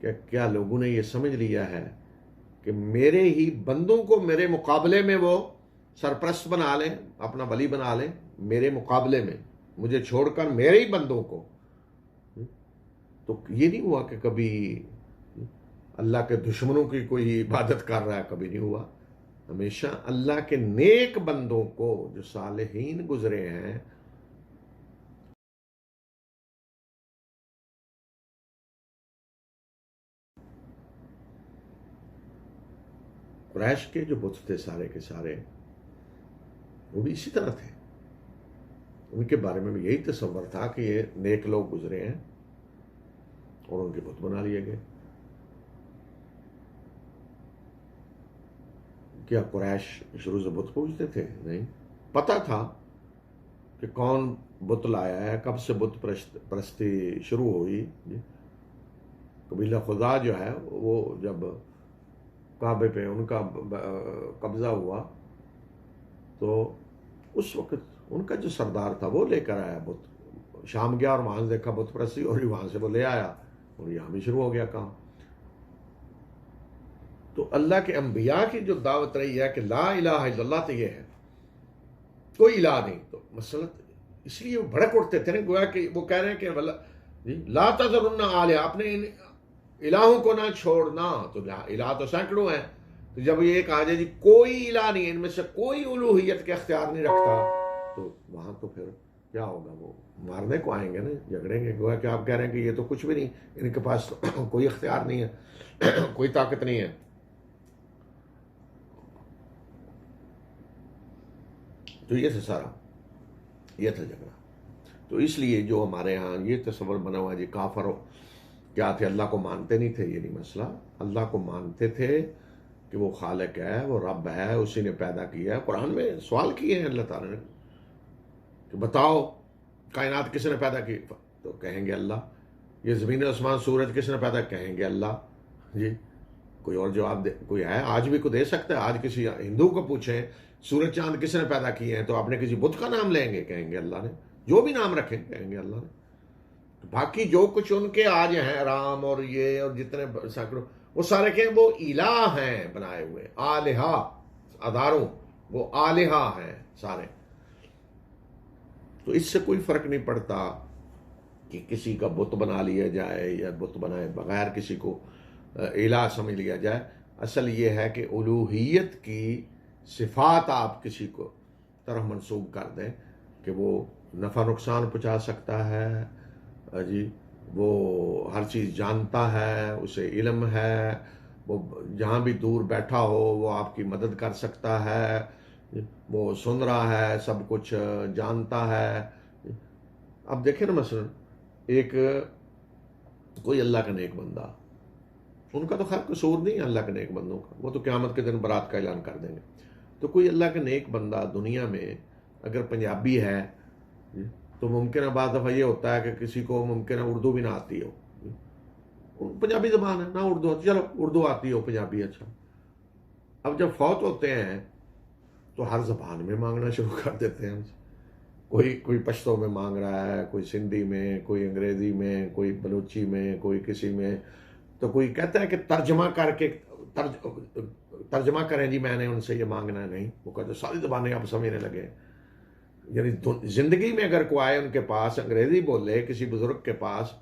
Speaker 1: کہ کیا لوگوں نے یہ سمجھ لیا ہے کہ میرے ہی بندوں کو میرے مقابلے میں وہ سرپرست بنا لیں، اپنا ولی بنا لیں میرے مقابلے میں، مجھے چھوڑ کر میرے ہی بندوں کو. تو یہ نہیں ہوا کہ کبھی اللہ کے دشمنوں کی کوئی عبادت کر رہا ہے، کبھی نہیں ہوا. ہمیشہ اللہ کے نیک بندوں کو جو صالحین گزرے ہیں قریش کے جو بت تھے سارے کے سارے وہ بھی اسی طرح تھے. ان کے بارے میں بھی یہی تصور تھا کہ یہ نیک لوگ گزرے ہیں اور ان کے بت بنا لیے گئے. کیا قریش شروع سے بت پوجتے تھے؟ نہیں. پتہ تھا کہ کون بت لایا ہے، کب سے بت پرستی شروع ہوئی. قبیلہ خدا جو ہے وہ جب کعبے پہ ان کا قبضہ ہوا تو اس وقت ان کا جو سردار تھا وہ لے کر آیا بت. شام گیا اور وہاں سے دیکھا بت پرستی، اور وہاں سے وہ لے آیا اور یہاں بھی شروع ہو گیا کام. تو اللہ کے انبیاء کی جو دعوت رہی ہے کہ لا الہ الا اللہ، تو یہ ہے کوئی الہ نہیں. تو مسئلہ اس لیے وہ بھڑک اٹھتے تھے نا، گویا کہ وہ کہہ رہے ہیں کہ لا تذرن آلیہ، اپنے ان الہوں کو نہ چھوڑنا. تو الہ تو سینکڑوں ہیں. تو جب یہ کہا جائے جی کوئی الہ نہیں، ان میں سے کوئی الوہیت کے اختیار نہیں رکھتا، تو وہاں تو پھر کیا ہوگا؟ وہ مارنے کو آئیں گے نا، جھگڑیں گے. گویا کہ آپ کہہ رہے ہیں کہ یہ تو کچھ بھی نہیں، ان کے پاس تو کوئی اختیار نہیں ہے، کوئی طاقت نہیں ہے. تو یہ تھا سارا، یہ تھا جھگڑا. تو اس لیے جو ہمارے ہاں یہ تصور بنا ہوا جی کافر کیا تھے، اللہ کو مانتے نہیں تھے، یہ نہیں مسئلہ. اللہ کو مانتے تھے کہ وہ خالق ہے، وہ رب ہے، اسی نے پیدا کیا ہے. قرآن میں سوال کیے ہیں اللہ تعالیٰ نے کہ بتاؤ کائنات کس نے پیدا کی؟ تو کہیں گے اللہ. یہ زمین آسمان سورج کس نے پیدا؟ کہیں گے اللہ. جی کوئی اور جواب کوئی ہے آج بھی کوئی دے سکتا ہے؟ آج کسی ہندو کو پوچھیں سورج چاند کس نے پیدا کیے ہیں تو آپ نے کسی بت کا نام لیں گے؟ کہیں گے اللہ نے. جو بھی نام رکھیں کہیں گے اللہ نے. باقی جو کچھ ان کے آج ہیں رام اور یہ اور جتنے سینکڑوں، وہ سارے کہیں وہ الہ ہیں بنائے ہوئے، آلہہ اداروں، وہ آلہہ ہیں سارے. تو اس سے کوئی فرق نہیں پڑتا کہ کسی کا بت بنا لیا جائے یا بت بنائے بغیر کسی کو الہ سمجھ لیا جائے. اصل یہ ہے کہ الوہیت کی صفات آپ کسی کو طرف منسوب کر دیں کہ وہ نفع نقصان پہنچا سکتا ہے، جی وہ ہر چیز جانتا ہے، اسے علم ہے، وہ جہاں بھی دور بیٹھا ہو وہ آپ کی مدد کر سکتا ہے، وہ سن رہا ہے، سب کچھ جانتا ہے. اب دیکھیں نا مثلا ایک کوئی اللہ کا نیک بندہ، ان کا تو خیر قصور نہیں ہے اللہ کے نیک بندوں کا، وہ تو قیامت کے دن برات کا اعلان کر دیں گے. تو کوئی اللہ کا نیک بندہ دنیا میں اگر پنجابی ہے تو ممکن ہے بعض دفعہ یہ ہوتا ہے کہ کسی کو ممکن ہے اردو بھی نہ آتی ہو، پنجابی زبان ہے نہ اردو آتی، چلو اردو آتی ہو پنجابی اچھا. اب جب فوت ہوتے ہیں تو ہر زبان میں مانگنا شروع کر دیتے ہیں. کوئی پشتو میں مانگ رہا ہے، کوئی سندھی میں، کوئی انگریزی میں، کوئی بلوچی میں، کوئی کسی میں. تو کوئی کہتا ہے کہ ترجمہ کر کے ترجمہ کریں جی، میں نے ان سے یہ مانگنا ہے. نہیں، وہ کہتے ساری زبانیں آپ سمجھنے لگے. یعنی زندگی میں اگر کوئی آئے ان کے پاس انگریزی بولے کسی بزرگ کے پاس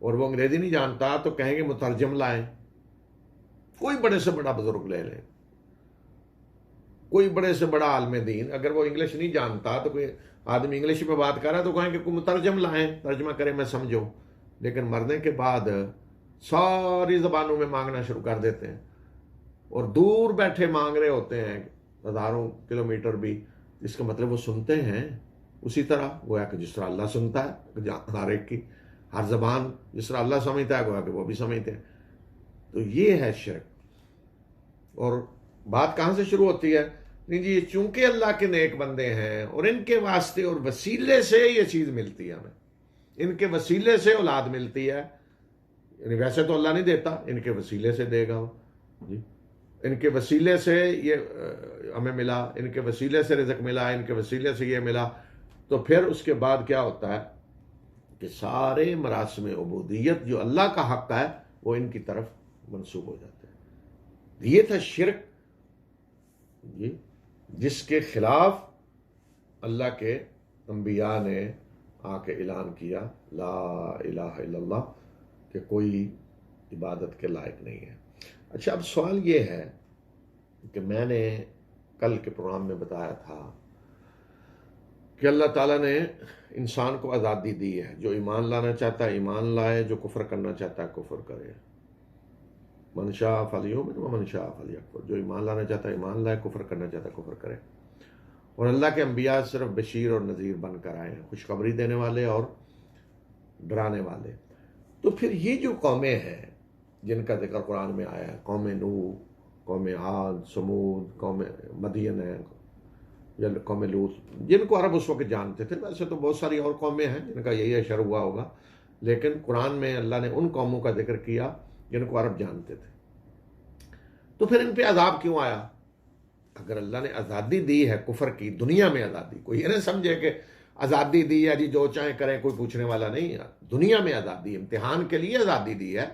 Speaker 1: اور وہ انگریزی نہیں جانتا تو کہیں گے مترجم لائیں. کوئی بڑے سے بڑا بزرگ لے لیں، کوئی بڑے سے بڑا عالم دین، اگر وہ انگلش نہیں جانتا تو کوئی آدمی انگلش میں بات کر رہا ہے تو کہیں کہ کوئی مترجم لائیں، ترجمہ کریں میں سمجھوں. لیکن مرنے کے بعد ساری زبانوں میں مانگنا شروع کر دیتے ہیں اور دور بیٹھے مانگ رہے ہوتے ہیں ہزاروں کلومیٹر بھی. اس کا مطلب وہ سنتے ہیں اسی طرح، گویا کہ جس طرح اللہ سنتا ہے ہر ایک کی، ہر زبان جس طرح اللہ سمجھتا ہے گویا کہ وہ بھی سمجھتے ہیں. تو یہ ہے شرک. اور بات کہاں سے شروع ہوتی ہے؟ نہیں جی چونکہ اللہ کے نیک بندے ہیں اور ان کے واسطے اور وسیلے سے یہ چیز ملتی ہے ہمیں، ان کے وسیلے سے اولاد ملتی ہے. یعنی ویسے تو اللہ نہیں دیتا، ان کے وسیلے سے دے گا جی. ان کے وسیلے سے یہ ہمیں ملا، ان کے وسیلے سے رزق ملا، ان کے وسیلے سے یہ ملا. تو پھر اس کے بعد کیا ہوتا ہے کہ سارے مراسم عبودیت جو اللہ کا حق ہے وہ ان کی طرف منسوب ہو جاتے ہیں. یہ تھا شرک جی. جس کے خلاف اللہ کے انبیاء نے آ کے اعلان کیا لا الہ الا اللہ کہ کوئی عبادت کے لائق نہیں ہے۔ اچھا، اب سوال یہ ہے کہ میں نے کل کے پروگرام میں بتایا تھا کہ اللہ تعالیٰ نے انسان کو آزادی دی ہے، جو ایمان لانا چاہتا ہے ایمان لائے، جو کفر کرنا چاہتا ہے کفر کرے، من شاء فلیؤمن ومن شاء فلیکفر، جو ایمان لانا چاہتا ہے ایمان لائے، کفر کرنا چاہتا ہے کفر کرے۔ اور اللہ کے انبیاء صرف بشیر اور نذیر بن کر آئے ہیں، خوشخبری دینے والے اور ڈرانے والے۔ تو پھر یہ جو قومیں ہیں جن کا ذکر قرآن میں آیا ہے، قوم نوح، قوم عاد، سمود، قوم مدین ہے یا قوم لوط، جن کو عرب اس وقت جانتے تھے، ویسے تو بہت ساری اور قومیں ہیں جن کا یہی اشر ہوا ہوگا، لیکن قرآن میں اللہ نے ان قوموں کا ذکر کیا جن کو عرب جانتے تھے۔ تو پھر ان پہ عذاب کیوں آیا؟ اگر اللہ نے آزادی دی ہے کفر کی، دنیا میں آزادی، کوئی یہ نہ سمجھے کہ آزادی دی ہے جی جو چاہیں کریں کوئی پوچھنے والا نہیں ہے، دنیا میں آزادی، امتحان کے لیے آزادی دی ہے،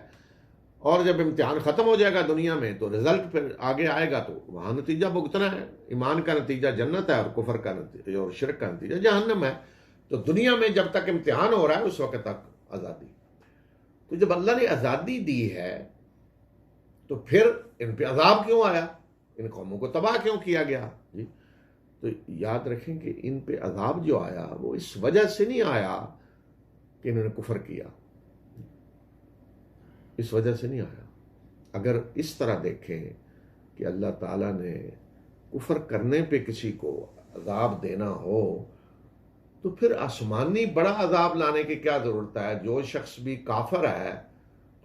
Speaker 1: اور جب امتحان ختم ہو جائے گا دنیا میں تو رزلٹ پھر آگے آئے گا، تو وہاں نتیجہ بھگتنا ہے۔ ایمان کا نتیجہ جنت ہے اور کفر کا نتیجہ اور شرک کا نتیجہ جہنم ہے۔ تو دنیا میں جب تک امتحان ہو رہا ہے اس وقت تک آزادی۔ تو جب اللہ نے آزادی دی ہے تو پھر ان پہ عذاب کیوں آیا؟ ان قوموں کو تباہ کیوں کیا گیا؟ جی تو یاد رکھیں کہ ان پہ عذاب جو آیا وہ اس وجہ سے نہیں آیا کہ انہوں نے کفر کیا، اس وجہ سے نہیں آیا۔ اگر اس طرح دیکھیں کہ اللہ تعالیٰ نے کفر کرنے پہ کسی کو عذاب دینا ہو تو پھر آسمانی بڑا عذاب لانے کی کیا ضرورت ہے؟ جو شخص بھی کافر ہے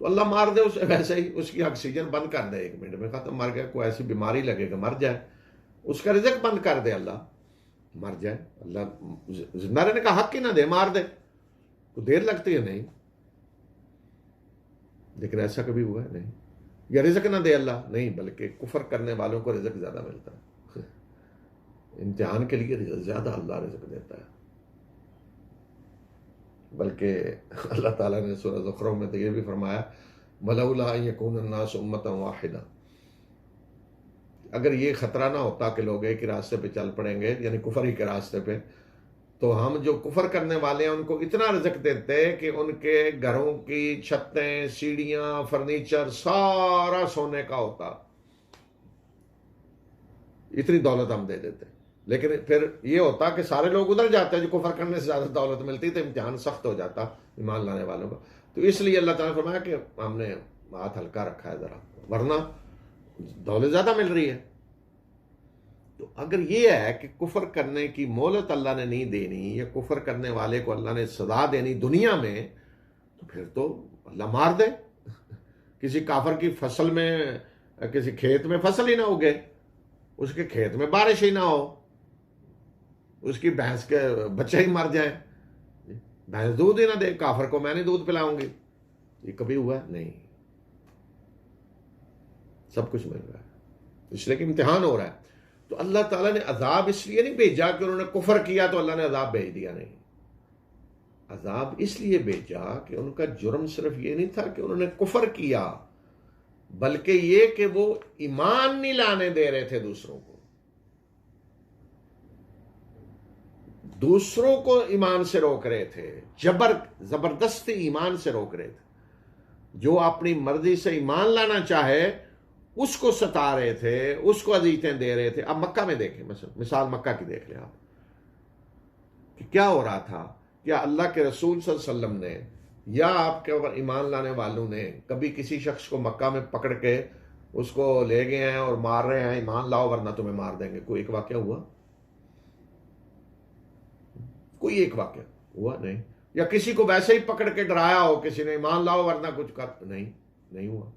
Speaker 1: تو اللہ مار دے اسے، ویسے ہی اس کی آکسیجن بند کر دے، 1 منٹ میں ختم، مر گیا، کوئی ایسی بیماری لگے کہ مر جائے، اس کا رزق بند کر دے، اللہ مر جائے، اللہ زندہ رہنے کا حق ہی نہ دے، مار دے، تو دیر لگتی ہے نہیں، لیکن ایسا کبھی ہوا ہے نہیں۔ یا رزق نہ دے اللہ، نہیں، بلکہ کفر کرنے والوں کو رزق زیادہ ملتا ہے، امتحان کے لیے زیادہ اللہ رزق دیتا ہے۔ بلکہ اللہ تعالیٰ نے سورہ زخرف میں تو یہ بھی فرمایا وَلَوْلَا أَن يَكُونَ النَّاسُ أُمَّةً وَاحِدَةً، اگر یہ خطرہ نہ ہوتا کہ لوگ ایک ہی راستے پہ چل پڑیں گے، یعنی کفر ہی کے راستے پہ، تو ہم جو کفر کرنے والے ہیں ان کو اتنا رزق دیتے کہ ان کے گھروں کی چھتیں، سیڑھیاں، فرنیچر سارا سونے کا ہوتا، اتنی دولت ہم دے دیتے۔ لیکن پھر یہ ہوتا کہ سارے لوگ ادھر جاتے ہیں، جو کفر کرنے سے زیادہ دولت ملتی تو امتحان سخت ہو جاتا ایمان لانے والوں کا۔ تو اس لیے اللہ تعالیٰ نے فرمایا کہ ہم نے ہاتھ ہلکا رکھا ہے ذرا، ورنہ دولت زیادہ مل رہی ہے۔ تو اگر یہ ہے کہ کفر کرنے کی مہلت اللہ نے نہیں دینی، یا کفر کرنے والے کو اللہ نے سزا دینی دنیا میں، تو پھر تو اللہ مار دے۔ کسی کافر کی فصل میں، کسی کھیت میں فصل ہی نہ اگے، اس کے کھیت میں بارش ہی نہ ہو، اس کی بھینس کے بچے ہی مر جائیں، بھینس دودھ ہی نہ دے، کافر کو میں نہیں دودھ پلاؤں گی، یہ کبھی ہوا ہے؟ نہیں، سب کچھ مل رہا ہے، اس لیے کہ امتحان ہو رہا ہے۔ تو اللہ تعالیٰ نے عذاب اس لیے نہیں بھیجا کہ انہوں نے کفر کیا تو اللہ نے عذاب بھیج دیا، نہیں، عذاب اس لیے بھیجا کہ ان کا جرم صرف یہ نہیں تھا کہ انہوں نے کفر کیا، بلکہ یہ کہ وہ ایمان نہیں لانے دے رہے تھے دوسروں کو، دوسروں کو ایمان سے روک رہے تھے، زبردستی ایمان سے روک رہے تھے۔ جو اپنی مرضی سے ایمان لانا چاہے اس کو ستا رہے تھے، اس کو اذیتیں دے رہے تھے۔ اب مکہ میں دیکھیں، مثال مکہ کی دیکھ لیں آپ کہ کیا ہو رہا تھا۔ کیا اللہ کے رسول صلی اللہ علیہ وسلم نے یا آپ کے اوپر ایمان لانے والوں نے کبھی کسی شخص کو مکہ میں پکڑ کے اس کو لے گئے ہیں اور مار رہے ہیں ایمان لاؤ ورنہ تمہیں مار دیں گے؟ کوئی ایک واقعہ ہوا؟ کوئی ایک واقعہ ہوا نہیں؟ یا کسی کو ویسے ہی پکڑ کے ڈرایا ہو کسی نے ایمان لاؤ ورنہ کچھ کر؟ نہیں ہوا۔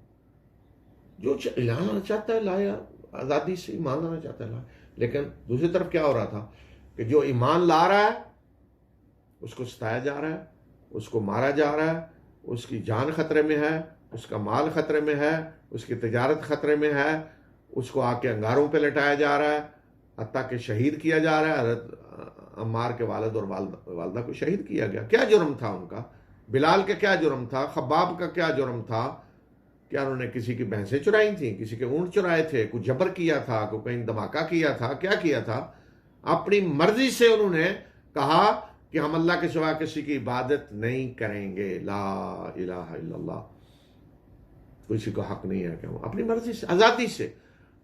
Speaker 1: جو لانا چاہتا ہے لایا، آزادی سے ایمان لانا چاہتا ہے لایا۔ لیکن دوسری طرف کیا ہو رہا تھا کہ جو ایمان لا رہا ہے اس کو ستایا جا رہا ہے، اس کو مارا جا رہا ہے، اس کی جان خطرے میں ہے، اس کا مال خطرے میں ہے، اس کی تجارت خطرے میں ہے، اس کو آ کے انگاروں پہ لٹایا جا رہا ہے، حتیٰ کہ شہید کیا جا رہا ہے۔ حضرت عمار کے والد اور والدہ کو شہید کیا گیا۔ کیا جرم تھا ان کا؟ بلال کا کیا جرم تھا؟ خباب کا کیا جرم تھا کیا انہوں نے کسی کی بھینسیں چرائی تھیں، کسی کے اونٹ چرائے تھے، کوئی جبر کیا تھا، کوئی کہیں دھماکہ کیا تھا، کیا کیا تھا؟ اپنی مرضی سے انہوں نے کہا کہ ہم اللہ کے سوا کسی کی عبادت نہیں کریں گے، لا الہ الا اللہ، کسی کو حق نہیں ہے کہ ہم اپنی مرضی سے، آزادی سے.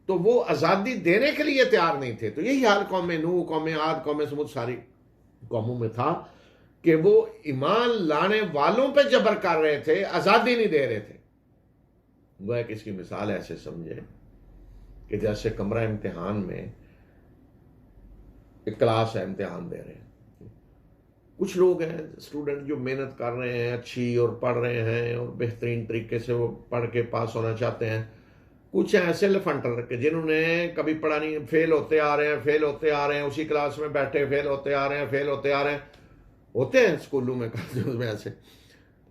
Speaker 1: تو وہ آزادی دینے کے لیے تیار نہیں تھے. تو یہی حال قوم نوح، قوم عاد، قوم سمود، ساری قوموں میں تھا کہ وہ ایمان لانے والوں پہ جبر کر رہے تھے، آزادی نہیں دے رہے تھے. گویا کہ اس کی مثال ایسے سمجھے کہ جیسے کمرہ امتحان میں ایک کلاس ہے، امتحان دے رہے ہیں. کچھ لوگ ہیں اسٹوڈنٹ جو محنت کر رہے ہیں اچھی اور پڑھ رہے ہیں اور بہترین طریقے سے وہ پڑھ کے پاس ہونا چاہتے ہیں. کچھ ایسے لفنٹر کہ جنہوں نے کبھی پڑھا نہیں، فیل ہوتے آ رہے ہیں، فیل ہوتے آ رہے ہیں، اسی کلاس میں بیٹھے فیل ہوتے آ رہے ہیں، فیل ہوتے آ رہے ہیں. ہوتے ہیں اسکولوں میں، کالجوں میں ایسے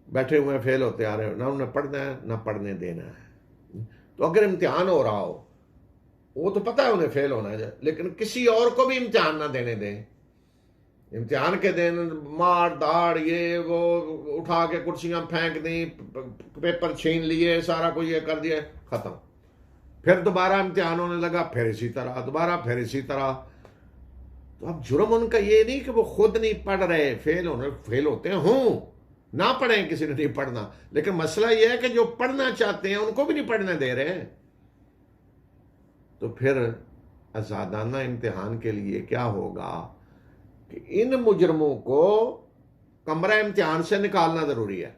Speaker 1: بیٹھے ہوئے ہیں، فیل ہوتے آ رہے ہیں، نہ انہیں پڑھنا ہے نہ پڑھنے دینا ہے. تو اگر امتحان ہو رہا ہو، وہ تو پتہ ہے انہیں فیل ہونا ہے، لیکن کسی اور کو بھی امتحان نہ دینے دیں. امتحان کے دن مار داڑ، یہ وہ اٹھا کے کرسیاں پھینک دیں، پیپر چھین لیے، سارا کچھ یہ کر دیا، ختم. پھر دوبارہ امتحان ہونے لگا، پھر اسی طرح، دوبارہ پھر اسی طرح. تو اب جرم ان کا یہ نہیں کہ وہ خود نہیں پڑھ رہے، فیل ہوتے ہوں، نہ پڑھیں، کسی نے نہیں پڑھنا، لیکن مسئلہ یہ ہے کہ جو پڑھنا چاہتے ہیں ان کو بھی نہیں پڑھنے دے رہے. تو پھر آزادانہ امتحان کے لیے کیا ہوگا کہ ان مجرموں کو کمرہ امتحان سے نکالنا ضروری ہے،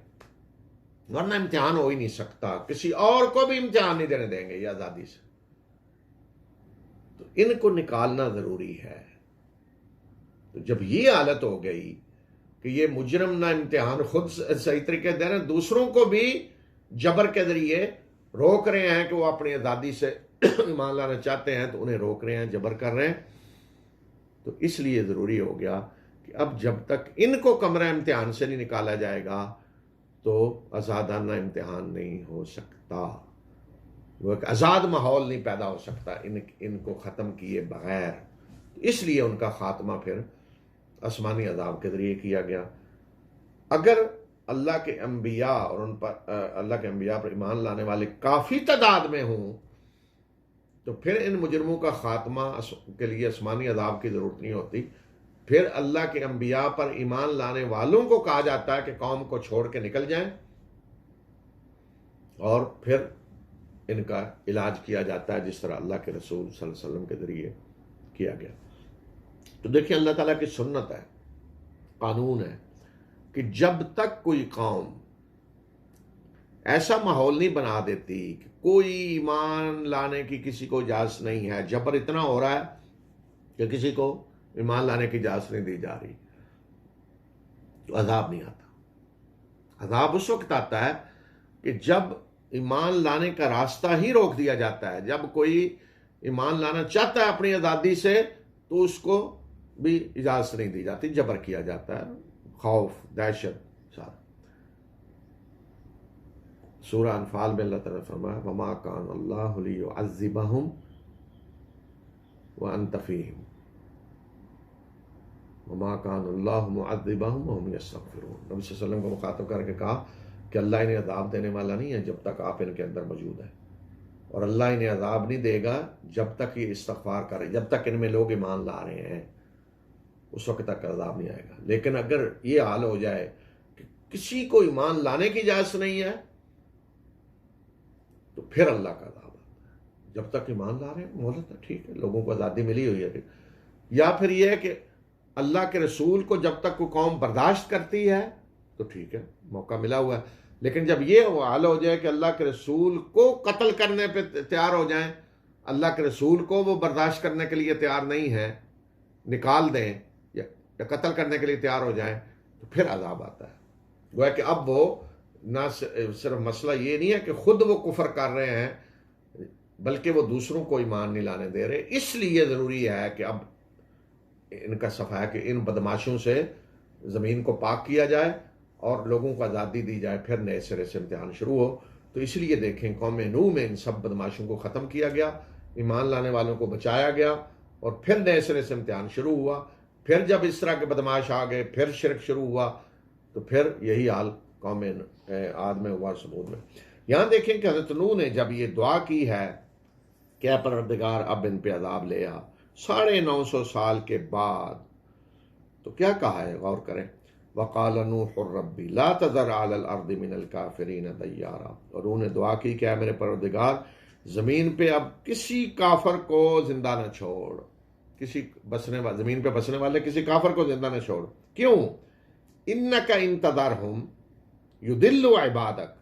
Speaker 1: ورنہ امتحان ہو ہی نہیں سکتا. کسی اور کو بھی امتحان نہیں دینے دیں گے یہ آزادی سے. تو ان کو نکالنا ضروری ہے. تو جب یہ حالت ہو گئی کہ یہ مجرم نہ امتحان خود صحیح طریقے دے رہے ہیں، دوسروں کو بھی جبر کے ذریعے روک رہے ہیں کہ وہ اپنی آزادی سے ایمان لانا چاہتے ہیں، تو انہیں روک رہے ہیں، جبر کر رہے ہیں. تو اس لیے ضروری ہو گیا کہ اب جب تک ان کو کمرہ امتحان سے نہیں نکالا جائے گا تو آزادانہ امتحان نہیں ہو سکتا. وہ ایک آزاد ماحول نہیں پیدا ہو سکتا ان کو ختم کیے بغیر. اس لیے ان کا خاتمہ پھر آسمانی عذاب کے ذریعے کیا گیا. اگر اللہ کے انبیاء اور ان پر اللہ کے انبیاء پر ایمان لانے والے کافی تعداد میں ہوں تو پھر ان مجرموں کا خاتمہ کے لیے آسمانی عذاب کی ضرورت نہیں ہوتی. پھر اللہ کے انبیاء پر ایمان لانے والوں کو کہا جاتا ہے کہ قوم کو چھوڑ کے نکل جائیں، اور پھر ان کا علاج کیا جاتا ہے جس طرح اللہ کے رسول صلی اللہ علیہ وسلم کے ذریعے کیا گیا. تو دیکھیں اللہ تعالیٰ کی سنت ہے، قانون ہے کہ جب تک کوئی قوم ایسا ماحول نہیں بنا دیتی کہ کوئی ایمان لانے کی کسی کو اجازت نہیں ہے، جبر اتنا ہو رہا ہے کہ کسی کو ایمان لانے کی اجازت نہیں دی جا رہی، تو عذاب نہیں آتا. عذاب اس وقت آتا ہے کہ جب ایمان لانے کا راستہ ہی روک دیا جاتا ہے. جب کوئی ایمان لانا چاہتا ہے اپنی آزادی سے تو اس کو بھی اجازت نہیں دی جاتی، جبر کیا جاتا ہے، خوف، دہشت سارا. سورہ انفال میں اللہ تعالیٰ نے فرمایا وَمَا كَانَ اللَّهُ لِيُعَذِّبَهُمْ وَأَنْتَ فِيهِمْ وَمَا كَانَ اللَّهُ مُعَذِّبَهُمْ وَهُمْ يَسْتَغْفِرُونَ. نبی صلی اللہ علیہ وسلم کو مخاطب کر کے کہا کہ اللہ انہیں عذاب دینے والا نہیں ہے جب تک آپ ان کے اندر موجود ہیں، اور اللہ انہیں عذاب نہیں دے گا جب تک یہ استغفار کرے، جب تک ان میں لوگ ایمان لا رہے ہیں اس وقت تک عذاب نہیں آئے گا. لیکن اگر یہ حال ہو جائے کہ کسی کو ایمان لانے کی اجازت نہیں ہے تو پھر اللہ کا عذاب آتا ہے. جب تک ایمان لا رہے ہیں مہلت ہے، ٹھیک ہے، لوگوں کو آزادی ملی ہوئی ہے. یا پھر یہ ہے کہ اللہ کے رسول کو جب تک کوئی قوم برداشت کرتی ہے تو ٹھیک ہے، موقع ملا ہوا ہے. لیکن جب یہ حال ہو جائے کہ اللہ کے رسول کو قتل کرنے پہ تیار ہو جائیں، اللہ کے رسول کو وہ برداشت کرنے کے لیے تیار نہیں ہے، نکال دیں یا قتل کرنے کے لیے تیار ہو جائیں، تو پھر عذاب آتا ہے. گویا کہ اب وہ نہ صرف مسئلہ یہ نہیں ہے کہ خود وہ کفر کر رہے ہیں بلکہ وہ دوسروں کو ایمان نہیں لانے دے رہے. اس لیے ضروری ہے کہ اب ان کا صفحہ ہے کہ ان بدماشوں سے زمین کو پاک کیا جائے اور لوگوں کو آزادی دی جائے، پھر نئے سرے سے امتحان شروع ہو. تو اس لیے دیکھیں قوم نوح میں ان سب بدماشوں کو ختم کیا گیا، ایمان لانے والوں کو بچایا گیا، اور پھر نئے سرے سے امتحان شروع ہوا. پھر جب اس طرح کے بدماش آ گئے، پھر شرک شروع ہوا، تو پھر یہی حال قوم عاد میں ہوا، سمود میں. یہاں دیکھیں کہ حضرت نوح نے جب یہ دعا کی ہے کہ اے پروردگار اب ان پہ عذاب لے آ، 950 سال کے بعد، تو کیا کہا ہے، غور کریں. وقال نوح ربی لا تذر علی الارض من الکافرین دیارا، اور انہوں نے دعا کی کہ اے میرے پروردگار زمین پہ اب کسی کافر کو زندہ نہ چھوڑ، کسی زمین پہ بسنے والے کسی کافر کو زندہ نہ چھوڑ. کیوں؟ انک ان تذرہم یضلوا عبادک،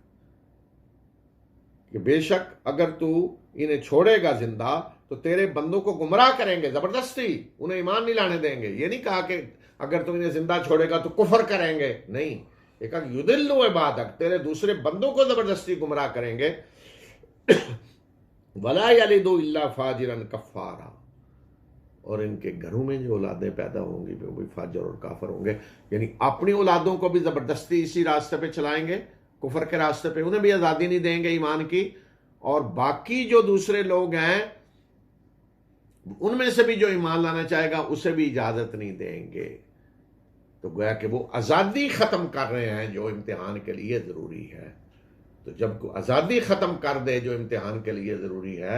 Speaker 1: کہ بے شک اگر تو انہیں چھوڑے گا زندہ تو تیرے بندوں کو گمراہ کریں گے زبردستی، انہیں ایمان نہیں لانے دیں گے. یہ نہیں کہا کہ اگر تم انہیں زندہ چھوڑے گا تو کفر کریں گے، نہیں، یہ کہا یضلوا عبادک، تیرے دوسرے بندوں کو زبردستی گمراہ کریں گے. ولا یلدوا الا فاجرا کفارا، اور ان کے گھروں میں جو اولادیں پیدا ہوں گی وہ بھی فاجر اور کافر ہوں گے. یعنی اپنی اولادوں کو بھی زبردستی اسی راستے پہ چلائیں گے، کفر کے راستے پہ، انہیں بھی آزادی نہیں دیں گے ایمان کی، اور باقی جو دوسرے لوگ ہیں ان میں سے بھی جو ایمان لانا چاہے گا اسے بھی اجازت نہیں دیں گے. تو گویا کہ وہ آزادی ختم کر رہے ہیں جو امتحان کے لیے ضروری ہے. تو جب آزادی ختم کر دے جو امتحان کے لیے ضروری ہے،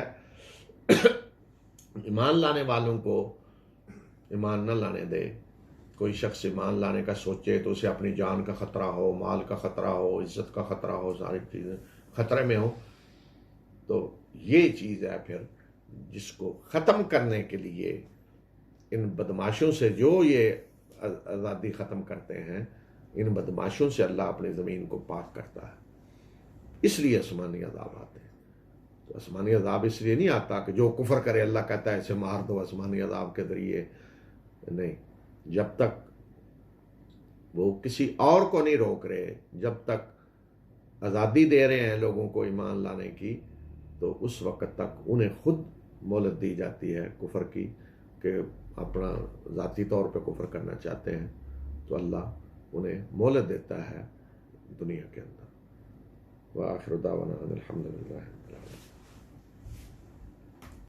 Speaker 1: ایمان لانے والوں کو ایمان نہ لانے دے. کوئی شخص ایمان لانے کا سوچے تو اسے اپنی جان کا خطرہ ہو، مال کا خطرہ ہو، عزت کا خطرہ ہو، ساری چیزیں خطرے میں ہو، تو یہ چیز ہے پھر جس کو ختم کرنے کے لیے ان بدماشوں سے، جو یہ آزادی ختم کرتے ہیں، ان بدماشوں سے اللہ اپنی زمین کو پاک کرتا ہے. اس لیے آسمانی عذاب آتے ہیں. تو آسمانی عذاب اس لیے نہیں آتا کہ جو کفر کرے اللہ کہتا ہے اسے مار دو آسمانی عذاب کے ذریعے، نہیں. جب تک وہ کسی اور کو نہیں روک رہے، جب تک آزادی دے رہے ہیں لوگوں کو ایمان لانے کی، تو اس وقت تک انہیں خود مہلت دی جاتی ہے کفر کی، کہ اپنا ذاتی طور پہ کفر کرنا چاہتے ہیں تو اللہ انہیں مہلت دیتا ہے دنیا کے اندر. وآخر دعوانا ان الحمد للہ.